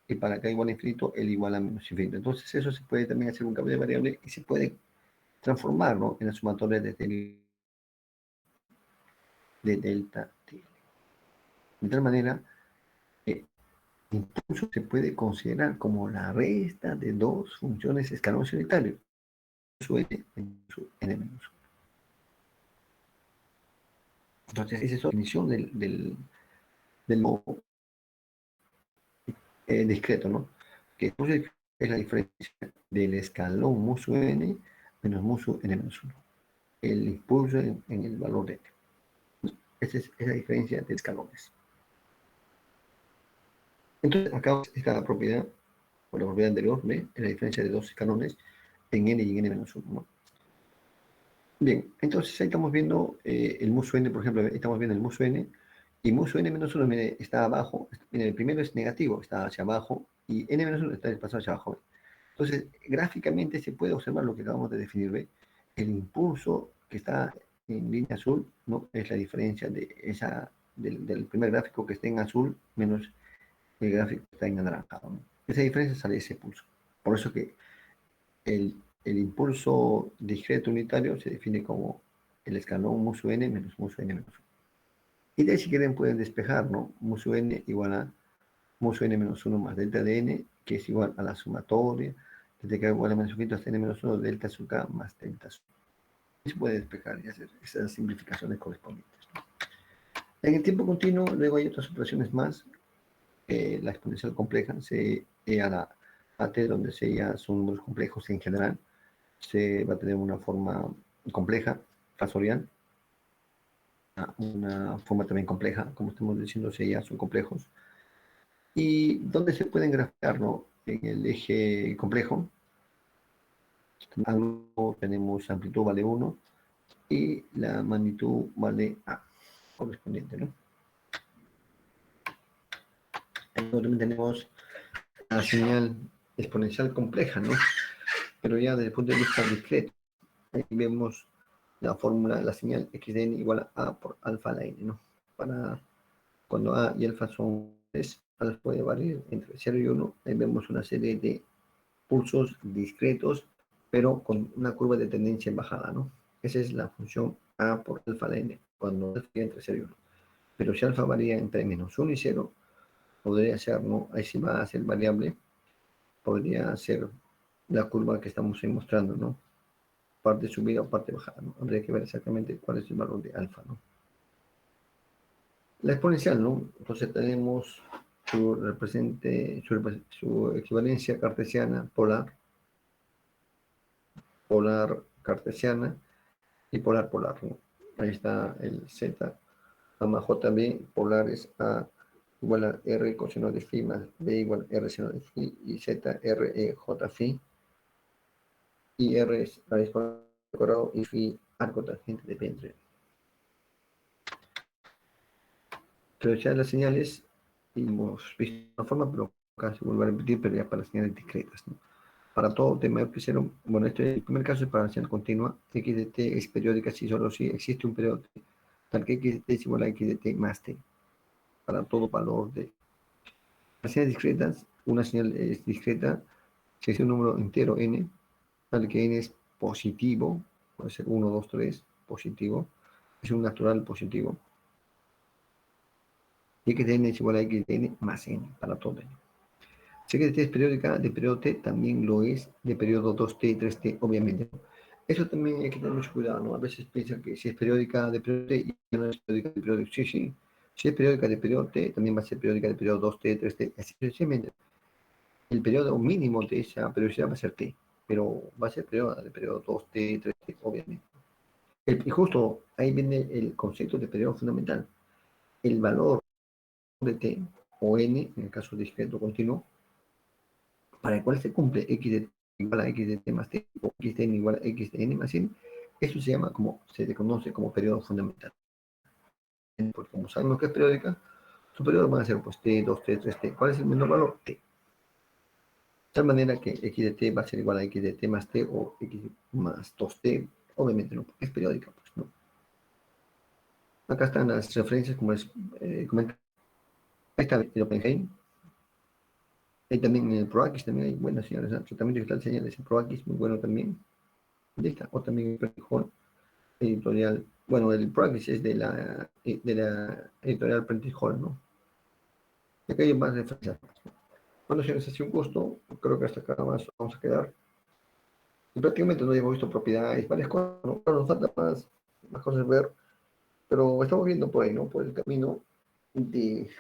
y para k igual a infinito, l igual a menos infinito. Entonces eso se puede también hacer un cambio de variable y se puede transformarlo en la sumatoria de delta t. De tal manera, el impulso se puede considerar como la resta de dos funciones escalón unitario, su n menos su n menos 1. Entonces, esa es la definición del modo discreto, ¿no? Que entonces es la diferencia del escalón mu sub n menos mu sub n menos 1. El impulso en el valor de n. Esa es la diferencia de escalones. Entonces, acá está la propiedad, o la propiedad anterior, ¿ve? Es la diferencia de dos escalones en n y en n menos 1, ¿no? Bien, entonces ahí estamos viendo el muso n, por ejemplo, estamos viendo el muso n, y muso n menos 1 está abajo, el primero es negativo, está hacia abajo, y n menos 1 está desplazado hacia abajo. Entonces, gráficamente se puede observar lo que acabamos de definir, ¿ve? El impulso que está en línea azul, ¿no? Es la diferencia del primer gráfico que está en azul menos el gráfico que está en anaranjado, ¿no? Esa diferencia sale de ese pulso. Por eso que el impulso discreto unitario se define como el escalón mu sub n menos mu sub n menos 1. Y de ahí, si quieren, pueden despejar, ¿no? Mu sub n igual a mu sub n menos 1 más delta de n, que es igual a la sumatoria, desde k igual a menos infinito hasta n menos 1, delta sub k más delta sub. Y se puede despejar y hacer esas simplificaciones correspondientes, ¿no? En el tiempo continuo, luego hay otras operaciones más. La exponencial compleja, a la t, donde ya son números complejos en general, se va a tener una forma compleja, fasorial, una forma también compleja, como estamos diciendo, ya son complejos. ¿Y dónde se pueden graficar, no? En el eje complejo, tenemos amplitud vale 1 y la magnitud vale A correspondiente, ¿no? También tenemos la señal exponencial compleja, ¿no? Pero ya desde el punto de vista discreto, ahí vemos la fórmula, la señal x de n igual a por alfa a la n, ¿no? Para cuando a y alfa son 3, alfa puede variar entre 0 y 1, ahí vemos una serie de pulsos discretos, pero con una curva de tendencia en bajada, ¿no? Esa es la función a por alfa a la n, cuando alfa varía entre 0 y 1. Pero si alfa varía entre menos 1 y 0, podría ser, ¿no? Ahí sí va a ser variable, podría ser la curva que estamos ahí mostrando, ¿no? Parte subida o parte bajada, ¿no? Habría que ver exactamente cuál es el valor de alfa, ¿no? La exponencial, ¿no? Entonces tenemos su equivalencia cartesiana polar, polar cartesiana y polar polar, ¿no? Ahí está el z, gamma jb, polar es a igual a r coseno de phi más b igual a r seno de phi, y z r e j phi, y r es raíz cuadrado y phi arco tangente de pi entre. Pero ya las señales y hemos visto una forma, pero casi vuelvo a repetir, pero ya para señales discretas, ¿no? Para todo tema de cero, bueno, este, el primer caso es para señal continua, x de t es periódica si solo si existe un periodo t, tal que x de t es igual a x de t más t, para todo valor de... Las señales discretas, una señal es discreta si es un número entero n, tal que n es positivo, puede ser 1, 2, 3, positivo, es un natural positivo, y x de n es igual a x de n más n, para todo n. Si x de t es periódica, de periodo t también lo es de periodo 2t y 3t, obviamente. Eso también hay que tener mucho cuidado, ¿no? A veces piensan que si es periódica de periodo t y no es periódica de periodo t, sí, sí. Si es periódica de periodo t, también va a ser periódica de periodo 2t, 3t, así sucesivamente. El periodo mínimo de esa periodicidad va a ser t, pero va a ser periódica de periodo 2t, 3t, obviamente. Y justo ahí viene el concepto de periodo fundamental. El valor de t o n, en el caso discreto continuo, para el cual se cumple x de t igual a x de t más t o x de n igual a x de n más n, eso se llama como, se le conoce como periodo fundamental. Porque como sabemos que es periódica, su periodo van a ser pues t, 2t, 3t. ¿Cuál es el menor valor? T. De tal manera que x de t va a ser igual a x de t más t o x más 2t. Obviamente no, porque es periódica, pues no. Acá están las referencias, como les comenté. Ahí está el Oppenheim. Ahí también en el ProAxis también hay buenas señales, ¿no? Tratamiento digital de señales en ProAxis, muy bueno también. Ahí está. O también el Prentice editorial. Bueno, el ProAxis es de la editorial Prentice Hall, ¿no? Y acá hay más referencias. Bueno, señores, ha sido un gusto. Creo que hasta acá más vamos a quedar. Y prácticamente no hemos visto propiedades, varias cosas, ¿no? Claro, nos falta más cosas ver, pero estamos viendo por ahí, ¿no? Por el camino de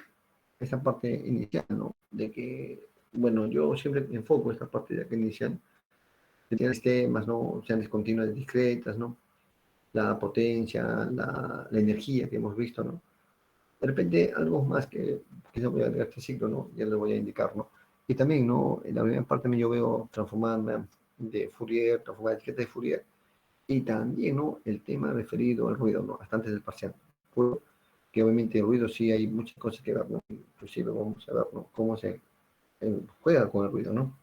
esa parte inicial, ¿no? De que, bueno, yo siempre enfoco esta parte de acá inicial, de tener sistemas, ¿no? Sean discontinuas discretas, ¿no? La potencia, la energía que hemos visto, ¿no? De repente, algo más que quizá voy a agregar este ciclo, ¿no? Ya les voy a indicar, ¿no? Y también, ¿no? En la primera parte yo veo transformar de Fourier, transformar de etiqueta de Fourier, y también, ¿no? El tema referido al ruido, ¿no? Hasta antes del parcial. Que obviamente el ruido sí hay muchas cosas que ver, ¿no? Inclusive vamos a ver, ¿no? Cómo se juega con el ruido, ¿no?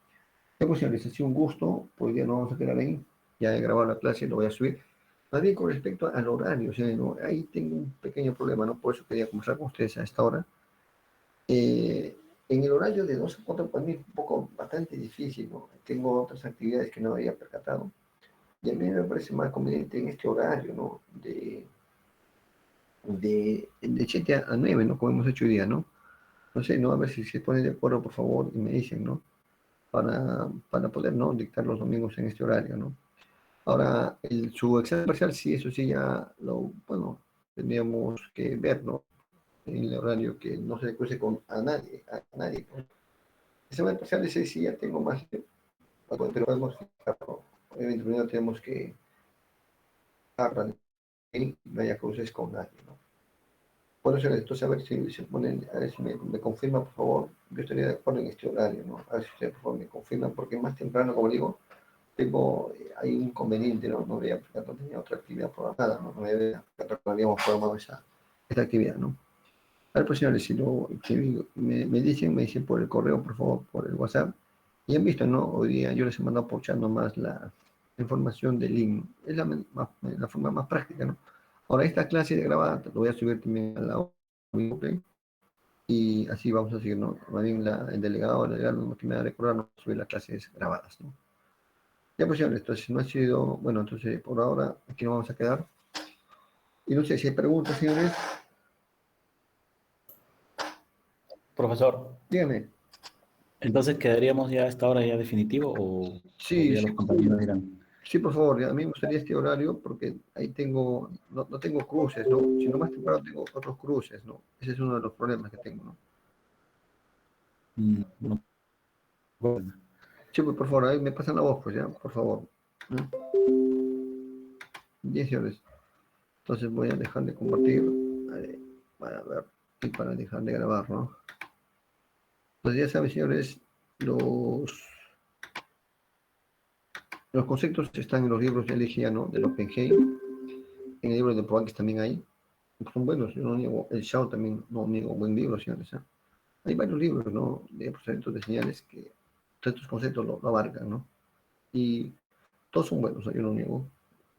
Pues señores, ha sido un gusto, hoy día no vamos a quedar ahí, ya he grabado la clase, lo voy a subir. Más bien con respecto al horario, o sea, ¿no? Ahí tengo un pequeño problema, ¿no? Por eso quería conversar con ustedes a esta hora. Eh, en el horario de 2 a 4 para mí es un poco bastante difícil, ¿no? Tengo otras actividades que no había percatado. Y a mí me parece más conveniente en este horario, ¿no? De 7 a 9, ¿no? Como hemos hecho hoy día, ¿no? No sé, ¿no? A ver si se ponen de acuerdo, por favor, y me dicen, ¿no? Para poder, ¿no? Dictar los domingos en este horario, ¿no? Ahora, su examen parcial, sí, eso sí ya lo, bueno, tendríamos que ver, ¿no? En el horario que no se le cruce con a nadie, ¿no? El examen parcial ese sí ya tengo más, pero podemos fijarlo. Obviamente primero tenemos que agarrar y no haya cruces con nadie, ¿no? Por eso entonces a ver si se ponen, a ver si me confirman, por favor. Yo estaría de acuerdo en este horario, ¿no? A ver si ustedes, por favor, me confirman, porque más temprano, como digo, hay un inconveniente, ¿no? No había, no tenía otra actividad programada, ¿no? No habíamos programado esta actividad, ¿no? A ver, pues señores, si me dicen por el correo, por favor, por el WhatsApp. Y han visto, ¿no? Hoy día yo les he mandado por chat nomás la información del link. Es la forma más práctica, ¿no? Ahora, esta clase de grabada lo voy a subir también a la ¿ok? Y así vamos a seguir, ¿no? Más bien el delegado, que me va a recordar, no subir las clases grabadas, ¿no? Ya pues, señores, entonces no ha sido, bueno, entonces por ahora aquí nos vamos a quedar. Y no sé si hay preguntas, señores, Profesor, díganme. entonces quedaríamos ya a esta hora ya definitivo o Sí, ya sí, los compañeros dirán. sí, por favor, a mí me gustaría este horario porque ahí tengo, no tengo cruces, ¿no? Si no más temprano tengo otros cruces, ¿no? Ese es uno de los problemas que tengo, ¿no? No, Sí, pues por favor, ahí me pasan la voz, pues ya, por favor. ¿No? Bien, señores. Entonces voy a dejar de compartir para ver y para dejar de grabar, ¿no? Entonces ya saben, señores, los conceptos están en los libros de Elegía, ¿no? De Oppenheim. En el libro de Proax también hay. Son buenos, yo no niego. El Shao también no niego buen libro, señores. ¿Eh? hay varios libros, ¿no? De procesamiento de señales que estos conceptos lo abarcan, ¿no? Y todos son buenos, ¿no? Yo no niego.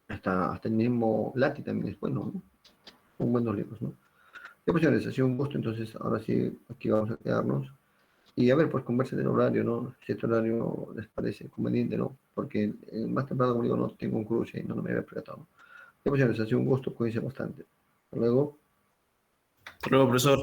Hasta el mismo Lati también es bueno, ¿no? Son buenos libros, ¿no? Ya pues señores, ha sido un gusto, entonces ahora sí, aquí vamos a quedarnos. Y a ver, pues conversen del horario, ¿no? Si este horario les parece conveniente, ¿no? Porque más temprano, como digo, no tengo un cruce y no me había percatado. Ya pues señores, ha sido un gusto, cuídense bastante. Hasta luego. Hasta luego, profesor.